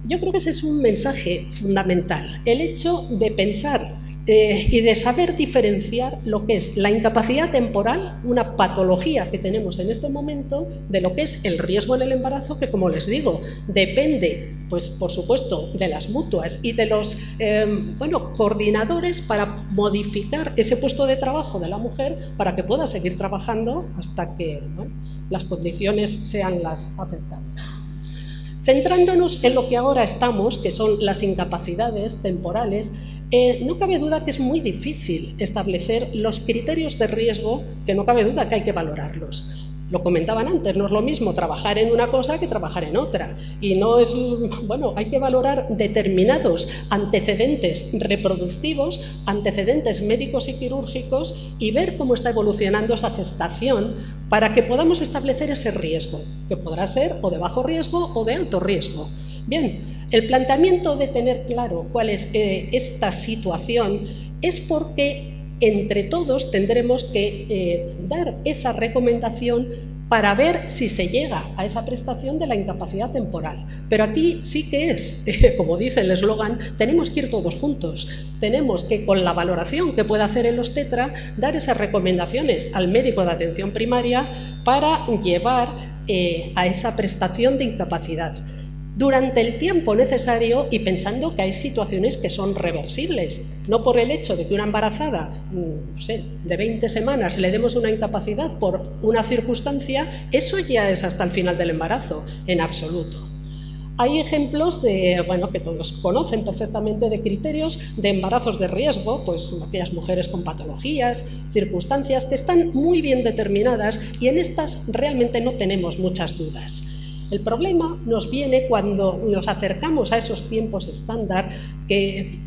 Yo creo que ese es un mensaje fundamental, el hecho de pensar y de saber diferenciar lo que es la incapacidad temporal, una patología que tenemos en este momento, de lo que es el riesgo en el embarazo, que como les digo, depende, pues por supuesto, de las mutuas y de los coordinadores para modificar ese puesto de trabajo de la mujer para que pueda seguir trabajando hasta que las condiciones sean las aceptables. Centrándonos en lo que ahora estamos, que son las incapacidades temporales, no cabe duda que es muy difícil establecer los criterios de riesgo, que no cabe duda que hay que valorarlos. Lo comentaban antes, no es lo mismo trabajar en una cosa que trabajar en otra. Y no es, hay que valorar determinados antecedentes reproductivos, antecedentes médicos y quirúrgicos, y ver cómo está evolucionando esa gestación para que podamos establecer ese riesgo, que podrá ser o de bajo riesgo o de alto riesgo. Bien, el planteamiento de tener claro cuál es esta situación es porque entre todos tendremos que dar esa recomendación para ver si se llega a esa prestación de la incapacidad temporal. Pero aquí sí que es, como dice el eslogan, tenemos que ir todos juntos. Tenemos que, con la valoración que pueda hacer el obstetra, dar esas recomendaciones al médico de atención primaria para llevar a esa prestación de incapacidad durante el tiempo necesario, y pensando que hay situaciones que son reversibles. No por el hecho de que una embarazada, de 20 semanas le demos una incapacidad por una circunstancia, eso ya es hasta el final del embarazo, en absoluto. Hay ejemplos que todos conocen perfectamente, de criterios de embarazos de riesgo, pues aquellas mujeres con patologías, circunstancias que están muy bien determinadas, y en estas realmente no tenemos muchas dudas. El problema nos viene cuando nos acercamos a esos tiempos estándar que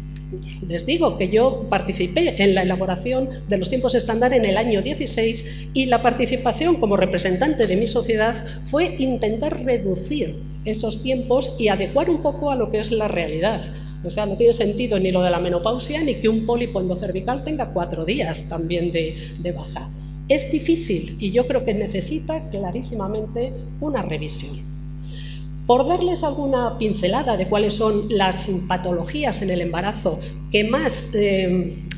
les digo que yo participé en la elaboración de los tiempos estándar en el año 16 y la participación como representante de mi sociedad fue intentar reducir esos tiempos y adecuar un poco a lo que es la realidad. O sea, no tiene sentido ni lo de la menopausia ni que un pólipo endocervical tenga 4 días también de baja. Es difícil y yo creo que necesita clarísimamente una revisión. Por darles alguna pincelada de cuáles son las patologías en el embarazo que más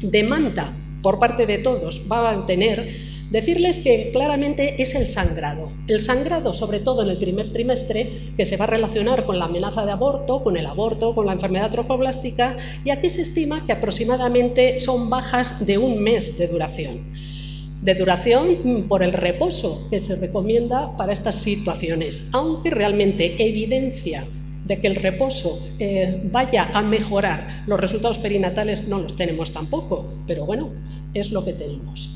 demanda por parte de todos va a tener, decirles que claramente es el sangrado. El sangrado, sobre todo en el primer trimestre, que se va a relacionar con la amenaza de aborto, con la enfermedad trofoblástica, y aquí se estima que aproximadamente son bajas de 1 mes de duración. De duración por el reposo que se recomienda para estas situaciones, aunque realmente evidencia de que el reposo vaya a mejorar los resultados perinatales no los tenemos tampoco, pero bueno, es lo que tenemos.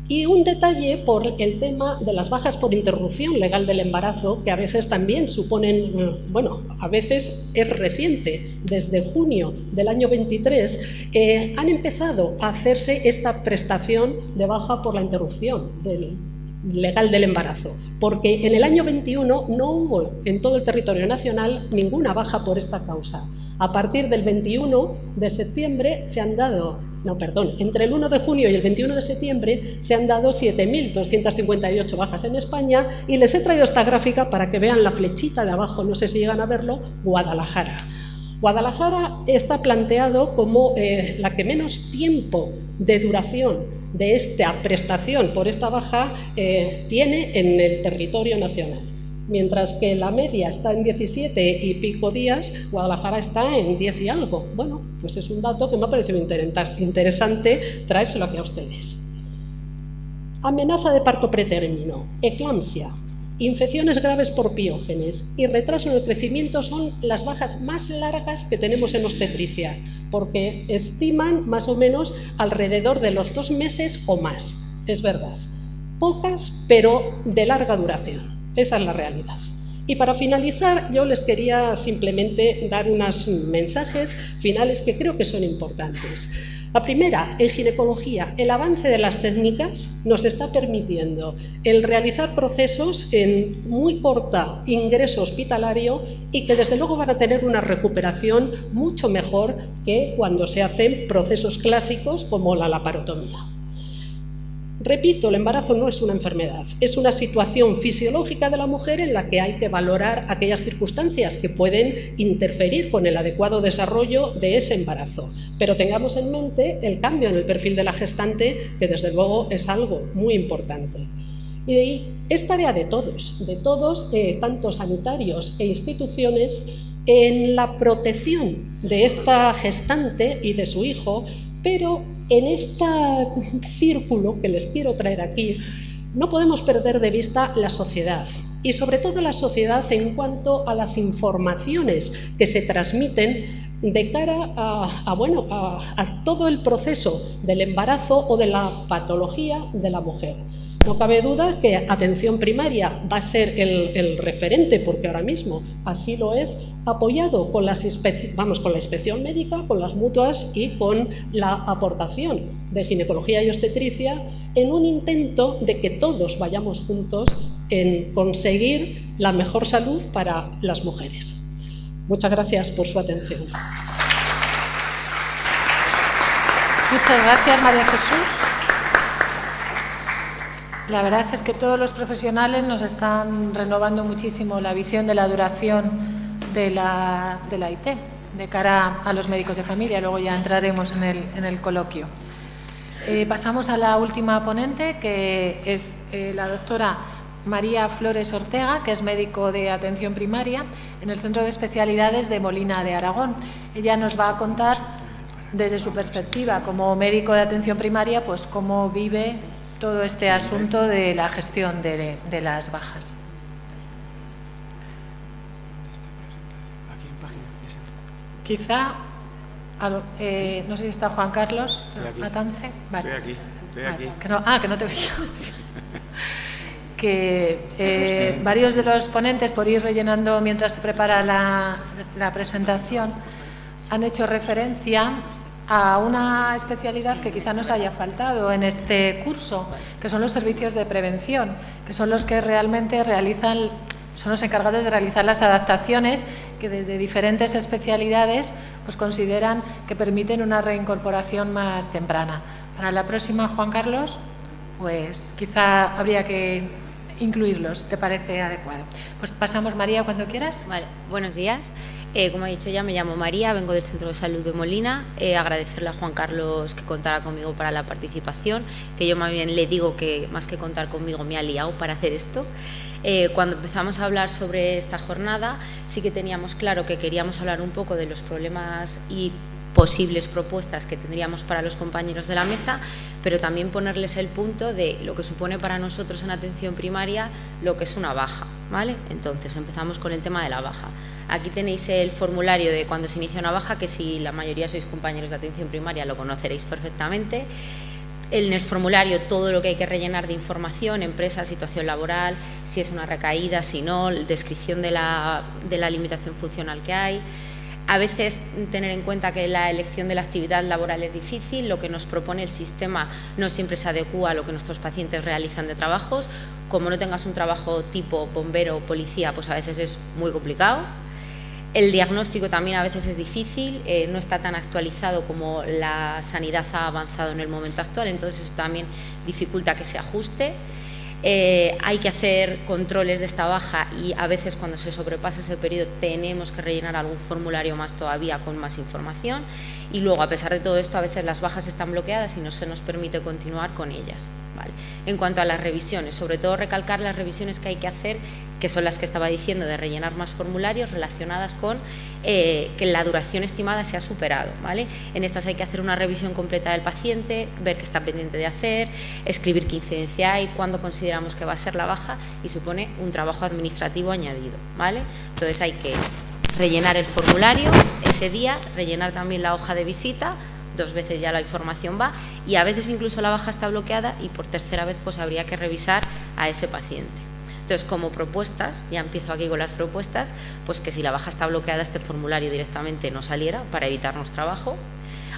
Y un detalle por el tema de las bajas por interrupción legal del embarazo, que a veces también suponen, bueno, a veces es reciente, desde junio del año 23, han empezado a hacerse esta prestación de baja por la interrupción legal del embarazo, porque en el año 21 no hubo en todo el territorio nacional ninguna baja por esta causa. A partir del 21 de septiembre se han dado, entre el 1 de junio y el 21 de septiembre se han dado 7.258 bajas en España y les he traído esta gráfica para que vean la flechita de abajo, no sé si llegan a verlo, Guadalajara. Guadalajara está planteado como la que menos tiempo de duración de esta prestación por esta baja tiene en el territorio nacional. Mientras que la media está en 17 y pico días, Guadalajara está en 10 y algo. Bueno, pues es un dato que me ha parecido interesante traérselo aquí a ustedes. Amenaza de parto pretérmino, eclampsia, infecciones graves por piógenes y retraso en el crecimiento son las bajas más largas que tenemos en obstetricia, porque estiman más o menos alrededor de los 2 meses o más. Es verdad, pocas, pero de larga duración. Esa es la realidad. Y para finalizar, yo les quería simplemente dar unos mensajes finales que creo que son importantes. La primera, en ginecología, el avance de las técnicas nos está permitiendo el realizar procesos en muy corta ingreso hospitalario y que desde luego van a tener una recuperación mucho mejor que cuando se hacen procesos clásicos como la laparotomía. Repito, el embarazo no es una enfermedad, es una situación fisiológica de la mujer en la que hay que valorar aquellas circunstancias que pueden interferir con el adecuado desarrollo de ese embarazo. Pero tengamos en mente el cambio en el perfil de la gestante, que desde luego es algo muy importante. Y de ahí es tarea de todos, tanto sanitarios e instituciones, en la protección de esta gestante y de su hijo, pero en este círculo que les quiero traer aquí, no podemos perder de vista la sociedad y sobre todo la sociedad en cuanto a las informaciones que se transmiten de cara a todo el proceso del embarazo o de la patología de la mujer. No cabe duda que atención primaria va a ser el referente, porque ahora mismo así lo es, apoyado con la inspección médica, con las mutuas y con la aportación de ginecología y obstetricia en un intento de que todos vayamos juntos en conseguir la mejor salud para las mujeres. Muchas gracias por su atención. Muchas gracias, María Jesús. La verdad es que todos los profesionales nos están renovando muchísimo la visión de la duración de la IT de cara a los médicos de familia. Luego ya entraremos en el coloquio. Pasamos a la última ponente, que es la doctora María Flores Ortega, que es médico de atención primaria en el Centro de Especialidades de Molina de Aragón. Ella nos va a contar desde su perspectiva como médico de atención primaria, pues cómo vive todo este asunto de la gestión de las bajas. Quizá, no sé si está Juan Carlos Atance. Vale. Estoy aquí. Que no te veía. Que varios de los ponentes, por ir rellenando mientras se prepara la presentación, han hecho referencia a una especialidad que quizá nos haya faltado en este curso, que son los servicios de prevención, que son los que realmente son los encargados de realizar las adaptaciones que desde diferentes especialidades pues consideran que permiten una reincorporación más temprana. Para la próxima, Juan Carlos, pues quizá habría que incluirlos, ¿te parece adecuado? Pues pasamos, María, cuando quieras. Vale, buenos días. Como ha dicho ya, me llamo María, vengo del Centro de Salud de Molina. Agradecerle a Juan Carlos que contara conmigo para la participación, que yo más bien le digo que más que contar conmigo me ha liado para hacer esto. Cuando empezamos a hablar sobre esta jornada, sí que teníamos claro que queríamos hablar un poco de los problemas y posibles propuestas que tendríamos para los compañeros de la mesa, pero también ponerles el punto de lo que supone para nosotros en atención primaria lo que es una baja, ¿vale? Entonces empezamos con el tema de la baja. Aquí tenéis el formulario de cuando se inicia una baja, que si la mayoría sois compañeros de atención primaria lo conoceréis perfectamente. En el formulario todo lo que hay que rellenar de información, empresa, situación laboral, si es una recaída, si no, descripción de la limitación funcional que hay. A veces tener en cuenta que la elección de la actividad laboral es difícil, lo que nos propone el sistema no siempre se adecúa a lo que nuestros pacientes realizan de trabajos. Como no tengas un trabajo tipo bombero o policía, pues a veces es muy complicado. El diagnóstico también a veces es difícil, no está tan actualizado como la sanidad ha avanzado en el momento actual, entonces eso también dificulta que se ajuste. Hay que hacer controles de esta baja y a veces cuando se sobrepasa ese periodo tenemos que rellenar algún formulario más todavía con más información, y luego a pesar de todo esto a veces las bajas están bloqueadas y no se nos permite continuar con ellas. Vale. En cuanto a las revisiones, sobre todo recalcar las revisiones que hay que hacer, que son las que estaba diciendo, de rellenar más formularios relacionadas con que la duración estimada se ha superado, ¿vale? En estas hay que hacer una revisión completa del paciente, ver qué está pendiente de hacer, escribir qué incidencia hay, cuándo consideramos que va a ser la baja, y supone un trabajo administrativo añadido, ¿vale? Entonces hay que rellenar el formulario ese día, rellenar también la hoja de visita, 2 veces ya la información va, y a veces incluso la baja está bloqueada y por tercera vez pues habría que revisar a ese paciente. Entonces, como propuestas, ya empiezo aquí con las propuestas, pues que si la baja está bloqueada este formulario directamente no saliera para evitarnos trabajo,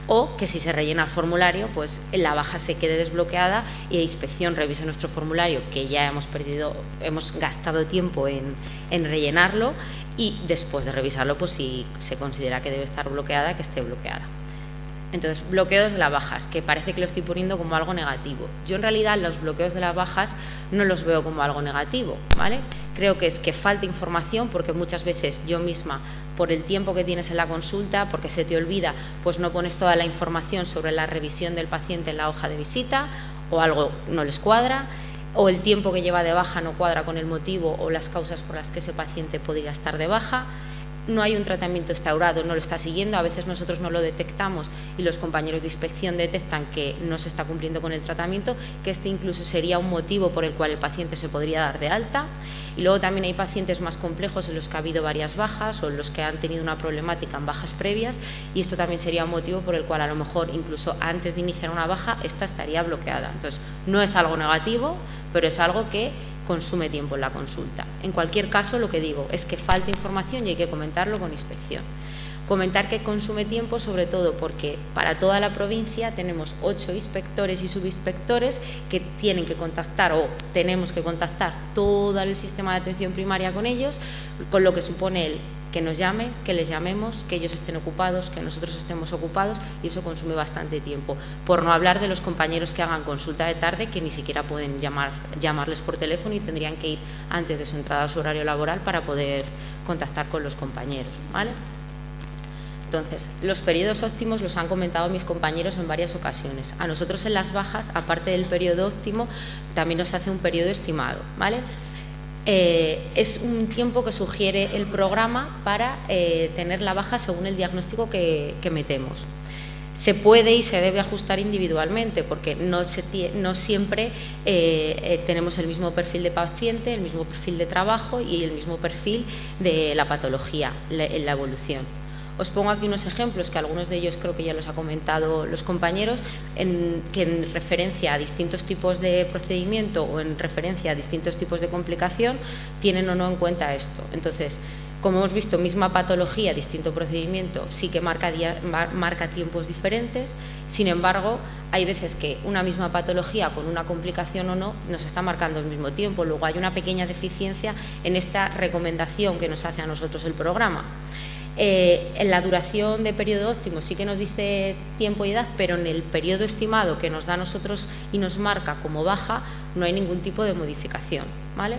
o que si se rellena el formulario, pues la baja se quede desbloqueada y la inspección revise nuestro formulario, que ya hemos gastado tiempo en rellenarlo, y después de revisarlo, pues si se considera que debe estar bloqueada, que esté bloqueada. Entonces, bloqueos de las bajas, que parece que lo estoy poniendo como algo negativo. Yo en realidad los bloqueos de las bajas no los veo como algo negativo, ¿vale? Creo que es que falta información, porque muchas veces yo misma, por el tiempo que tienes en la consulta, porque se te olvida, pues no pones toda la información sobre la revisión del paciente en la hoja de visita, o algo no les cuadra, o el tiempo que lleva de baja no cuadra con el motivo o las causas por las que ese paciente podría estar de baja. No hay un tratamiento instaurado, no lo está siguiendo, a veces nosotros no lo detectamos y los compañeros de inspección detectan que no se está cumpliendo con el tratamiento, que este incluso sería un motivo por el cual el paciente se podría dar de alta. Y luego también hay pacientes más complejos en los que ha habido varias bajas o en los que han tenido una problemática en bajas previas, y esto también sería un motivo por el cual a lo mejor incluso antes de iniciar una baja esta estaría bloqueada. Entonces, no es algo negativo, pero es algo que consume tiempo en la consulta. En cualquier caso, lo que digo es que falta información y hay que comentarlo con inspección. Comentar que consume tiempo, sobre todo porque para toda la provincia tenemos 8 inspectores y subinspectores que tienen que contactar, o tenemos que contactar todo el sistema de atención primaria con ellos, con lo que supone el que nos llamen, que les llamemos, que ellos estén ocupados, que nosotros estemos ocupados, y eso consume bastante tiempo. Por no hablar de los compañeros que hagan consulta de tarde, que ni siquiera pueden llamarles por teléfono y tendrían que ir antes de su entrada a su horario laboral para poder contactar con los compañeros, ¿vale? Entonces, los periodos óptimos los han comentado mis compañeros en varias ocasiones. A nosotros en las bajas, aparte del periodo óptimo, también nos hace un periodo estimado, ¿vale? Es un tiempo que sugiere el programa para tener la baja según el diagnóstico que metemos. Se puede y se debe ajustar individualmente, porque no siempre tenemos el mismo perfil de paciente, el mismo perfil de trabajo y el mismo perfil de la patología en la evolución. Os pongo aquí unos ejemplos, que algunos de ellos creo que ya los ha comentado los compañeros, que en referencia a distintos tipos de procedimiento o en referencia a distintos tipos de complicación tienen o no en cuenta esto. Entonces, Como hemos visto, misma patología, distinto procedimiento, sí que marca tiempos diferentes. Sin embargo, hay veces que una misma patología, con una complicación o no, nos está marcando al mismo tiempo. Luego hay una pequeña deficiencia en esta recomendación que nos hace a nosotros el programa. En la duración de periodo óptimo sí que nos dice tiempo y edad, pero en el periodo estimado que nos da a nosotros y nos marca como baja, no hay ningún tipo de modificación, ¿vale?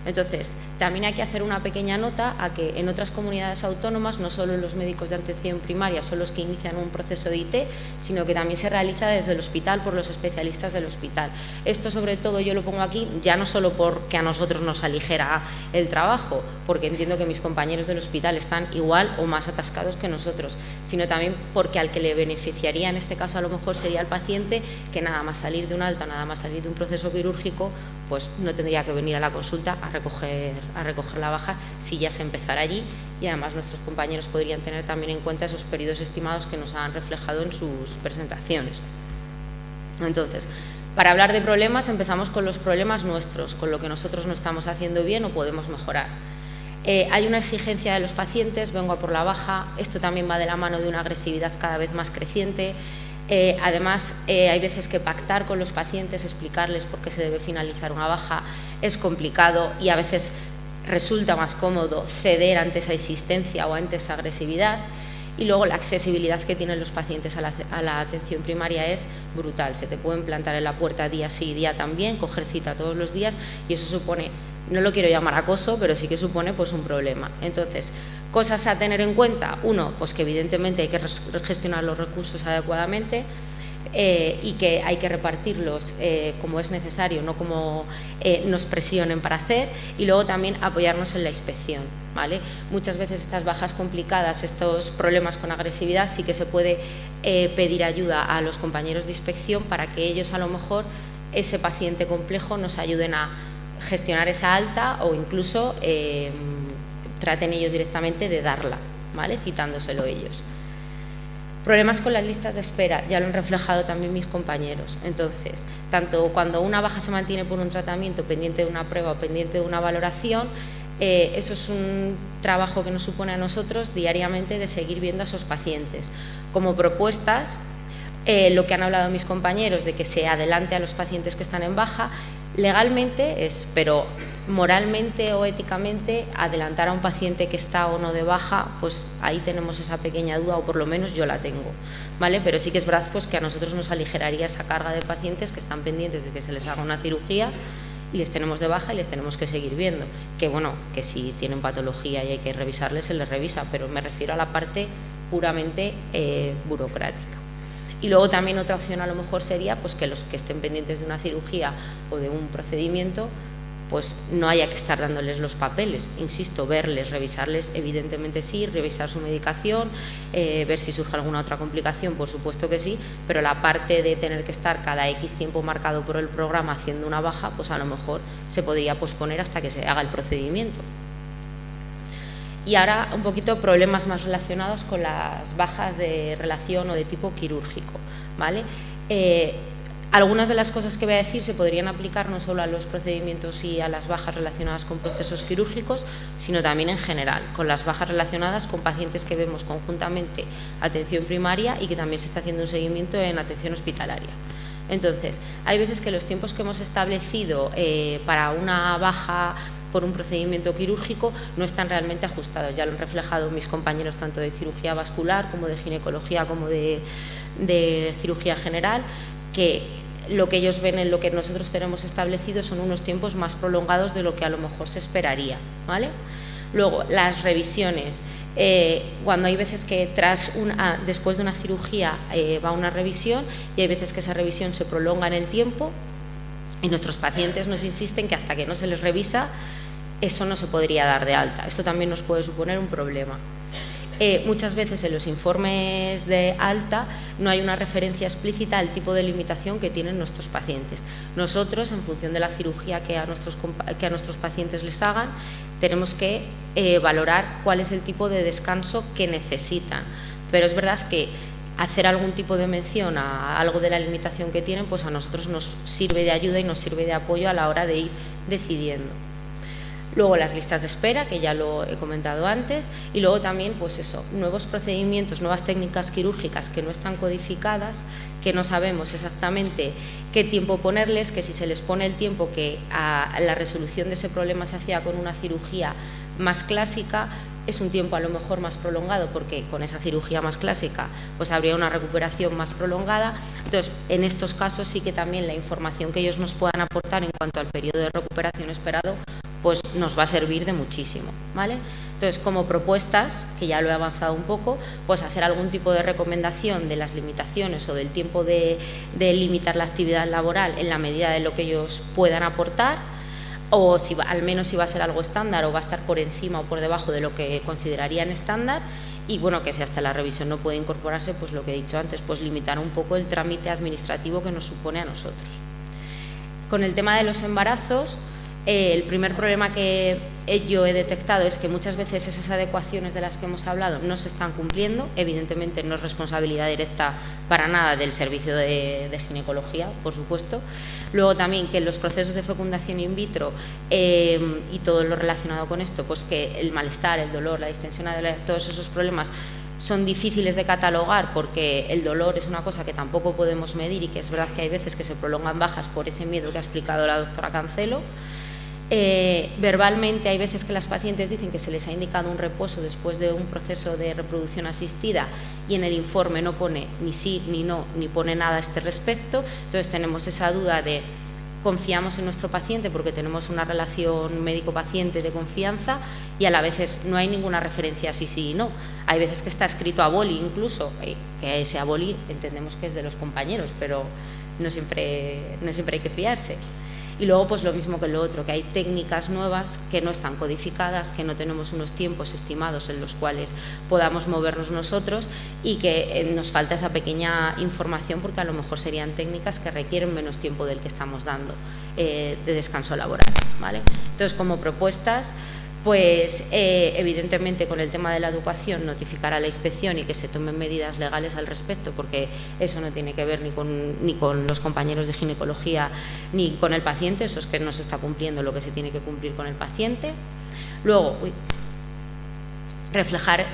Entonces, también hay que hacer una pequeña nota a que en otras comunidades autónomas no solo los médicos de atención primaria son los que inician un proceso de IT, sino que también se realiza desde el hospital por los especialistas del hospital. Esto, sobre todo, yo lo pongo aquí ya no solo porque a nosotros nos aligera el trabajo, porque entiendo que mis compañeros del hospital están igual o más atascados que nosotros, sino también porque al que le beneficiaría en este caso a lo mejor sería el paciente, que nada más salir de un alta, nada más salir de un proceso quirúrgico, pues no tendría que venir a la consulta a recoger la baja si ya se empezara allí, y además nuestros compañeros podrían tener también en cuenta esos periodos estimados que nos han reflejado en sus presentaciones. Entonces, para hablar de problemas, empezamos con los problemas nuestros, con lo que nosotros no estamos haciendo bien o podemos mejorar. Hay una exigencia de los pacientes, vengo a por la baja, esto también va de la mano de una agresividad cada vez más creciente. Además, hay veces que pactar con los pacientes, explicarles por qué se debe finalizar una baja es complicado, y a veces resulta más cómodo ceder ante esa insistencia o ante esa agresividad. Y luego la accesibilidad que tienen los pacientes a la atención primaria es brutal. Se te pueden plantar en la puerta día sí, día también, coger cita todos los días, y eso supone, no lo quiero llamar acoso, pero sí que supone pues un problema. Entonces, cosas a tener en cuenta: uno, pues que evidentemente hay que gestionar los recursos adecuadamente, y que hay que repartirlos como es necesario, no como nos presionen para hacer, y luego también apoyarnos en la inspección, ¿vale? Muchas veces estas bajas complicadas, estos problemas con agresividad, sí que se puede pedir ayuda a los compañeros de inspección para que ellos, a lo mejor, ese paciente complejo, nos ayuden a gestionar esa alta, o incluso traten ellos directamente de darla, ¿vale? Citándoselo ellos. Problemas con las listas de espera, ya lo han reflejado también mis compañeros. Entonces, tanto cuando una baja se mantiene por un tratamiento pendiente de una prueba o pendiente de una valoración, eso es un trabajo que nos supone a nosotros diariamente de seguir viendo a esos pacientes. Como propuestas, lo que han hablado mis compañeros de que se adelante a los pacientes que están en baja, legalmente es, pero moralmente o éticamente, adelantar a un paciente que está o no de baja, pues ahí tenemos esa pequeña duda, o por lo menos yo la tengo, ¿vale? Pero sí que es verdad pues que a nosotros nos aligeraría esa carga de pacientes que están pendientes de que se les haga una cirugía y les tenemos de baja y les tenemos que seguir viendo. Que bueno, que si tienen patología y hay que revisarles, se les revisa, pero me refiero a la parte puramente burocrática. Y luego también otra opción a lo mejor sería pues que los que estén pendientes de una cirugía o de un procedimiento, pues no haya que estar dándoles los papeles, insisto, verles, revisarles, evidentemente sí, revisar su medicación, ver si surge alguna otra complicación, por supuesto que sí, pero la parte de tener que estar cada X tiempo marcado por el programa haciendo una baja, pues a lo mejor se podría posponer hasta que se haga el procedimiento. Y ahora un poquito problemas más relacionados con las bajas de relación o de tipo quirúrgico, ¿vale? Algunas de las cosas que voy a decir se podrían aplicar no solo a los procedimientos y a las bajas relacionadas con procesos quirúrgicos, sino también en general, con las bajas relacionadas con pacientes que vemos conjuntamente atención primaria y que también se está haciendo un seguimiento en atención hospitalaria. Entonces, hay veces que los tiempos que hemos establecido para una baja por un procedimiento quirúrgico no están realmente ajustados. Ya lo han reflejado mis compañeros tanto de cirugía vascular como de ginecología como de cirugía general, que lo que ellos ven en lo que nosotros tenemos establecido son unos tiempos más prolongados de lo que a lo mejor se esperaría, ¿vale? Luego, las revisiones. Cuando hay veces que después de una cirugía va una revisión, y hay veces que esa revisión se prolonga en el tiempo, y nuestros pacientes nos insisten que hasta que no se les revisa, eso no se podría dar de alta. Esto también nos puede suponer un problema. Muchas veces en los informes de alta no hay una referencia explícita al tipo de limitación que tienen nuestros pacientes. Nosotros, en función de la cirugía que a nuestros pacientes les hagan, tenemos que valorar cuál es el tipo de descanso que necesitan. Pero es verdad que hacer algún tipo de mención a algo de la limitación que tienen, pues a nosotros nos sirve de ayuda y nos sirve de apoyo a la hora de ir decidiendo. Luego las listas de espera, que ya lo he comentado antes, y luego también, pues eso, nuevos procedimientos, nuevas técnicas quirúrgicas que no están codificadas, que no sabemos exactamente qué tiempo ponerles, que si se les pone el tiempo que a la resolución de ese problema se hacía con una cirugía más clásica, es un tiempo a lo mejor más prolongado, porque con esa cirugía más clásica pues habría una recuperación más prolongada. Entonces, en estos casos sí que también la información que ellos nos puedan aportar en cuanto al periodo de recuperación esperado pues nos va a servir de muchísimo, ¿vale? Entonces, como propuestas, que ya lo he avanzado un poco, pues hacer algún tipo de recomendación de las limitaciones o del tiempo de limitar la actividad laboral en la medida de lo que ellos puedan aportar, o si al menos si va a ser algo estándar o va a estar por encima o por debajo de lo que considerarían estándar, y bueno, que si hasta la revisión no puede incorporarse, pues lo que he dicho antes, pues limitar un poco el trámite administrativo que nos supone a nosotros. Con el tema de los embarazos, el primer problema que yo he detectado es que muchas veces esas adecuaciones de las que hemos hablado no se están cumpliendo. Evidentemente no es responsabilidad directa para nada del servicio de ginecología, por supuesto. Luego también que los procesos de fecundación in vitro y todo lo relacionado con esto, pues que el malestar, el dolor, la distensión, todos esos problemas son difíciles de catalogar porque el dolor es una cosa que tampoco podemos medir y que es verdad que hay veces que se prolongan bajas por ese miedo que ha explicado la doctora Cancelo. Verbalmente hay veces que las pacientes dicen que se les ha indicado un reposo después de un proceso de reproducción asistida y en el informe no pone ni sí ni no, ni pone nada a este respecto. Entonces tenemos esa duda de confiamos en nuestro paciente porque tenemos una relación médico-paciente de confianza y a la vez no hay ninguna referencia a sí y no. Hay veces que está escrito a boli incluso, que ese a boli entendemos que es de los compañeros, pero no siempre hay que fiarse. Y luego pues lo mismo que lo otro, que hay técnicas nuevas que no están codificadas, que no tenemos unos tiempos estimados en los cuales podamos movernos nosotros y que nos falta esa pequeña información porque a lo mejor serían técnicas que requieren menos tiempo del que estamos dando de descanso laboral, ¿vale? Entonces, como propuestas, pues evidentemente con el tema de la educación notificar a la inspección y que se tomen medidas legales al respecto, porque eso no tiene que ver ni con los compañeros de ginecología ni con el paciente, eso es que no se está cumpliendo lo que se tiene que cumplir con el paciente. Luego, reflejar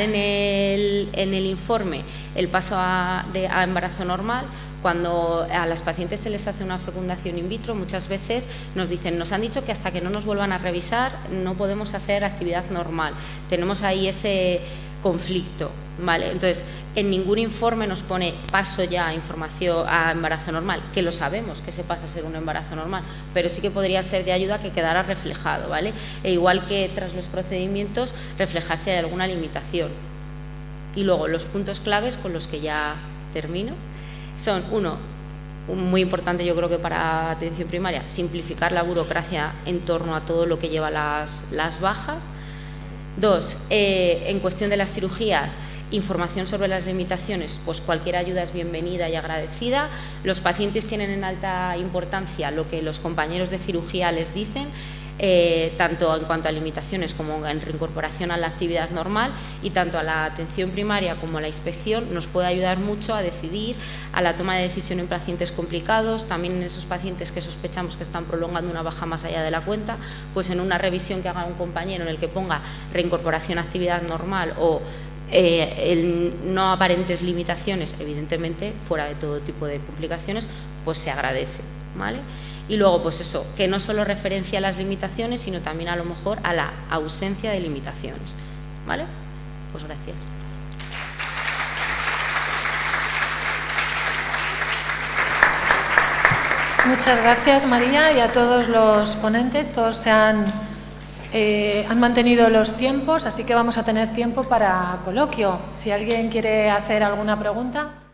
en el informe el paso a embarazo normal. Cuando a las pacientes se les hace una fecundación in vitro, muchas veces nos dicen, nos han dicho que hasta que no nos vuelvan a revisar no podemos hacer actividad normal. Tenemos ahí ese conflicto, ¿vale? Entonces, en ningún informe nos pone paso ya a embarazo normal, que lo sabemos que se pasa a ser un embarazo normal, pero sí que podría ser de ayuda que quedara reflejado, ¿vale? E igual que tras los procedimientos, reflejarse si hay alguna limitación. Y luego, los puntos claves con los que ya termino son, uno, muy importante yo creo que para atención primaria, simplificar la burocracia en torno a todo lo que lleva las bajas. Dos, en cuestión de las cirugías, información sobre las limitaciones, pues cualquier ayuda es bienvenida y agradecida. Los pacientes tienen en alta importancia lo que los compañeros de cirugía les dicen, tanto en cuanto a limitaciones como en reincorporación a la actividad normal, y tanto a la atención primaria como a la inspección nos puede ayudar mucho a decidir, a la toma de decisión en pacientes complicados, también en esos pacientes que sospechamos que están prolongando una baja más allá de la cuenta, pues en una revisión que haga un compañero en el que ponga reincorporación a actividad normal o no aparentes limitaciones, evidentemente fuera de todo tipo de complicaciones, pues se agradece, ¿vale? Y luego, pues eso, que no solo referencia a las limitaciones, sino también a lo mejor a la ausencia de limitaciones, ¿vale? Pues gracias. Muchas gracias, María, y a todos los ponentes. Todos han mantenido los tiempos, así que vamos a tener tiempo para coloquio. Si alguien quiere hacer alguna pregunta.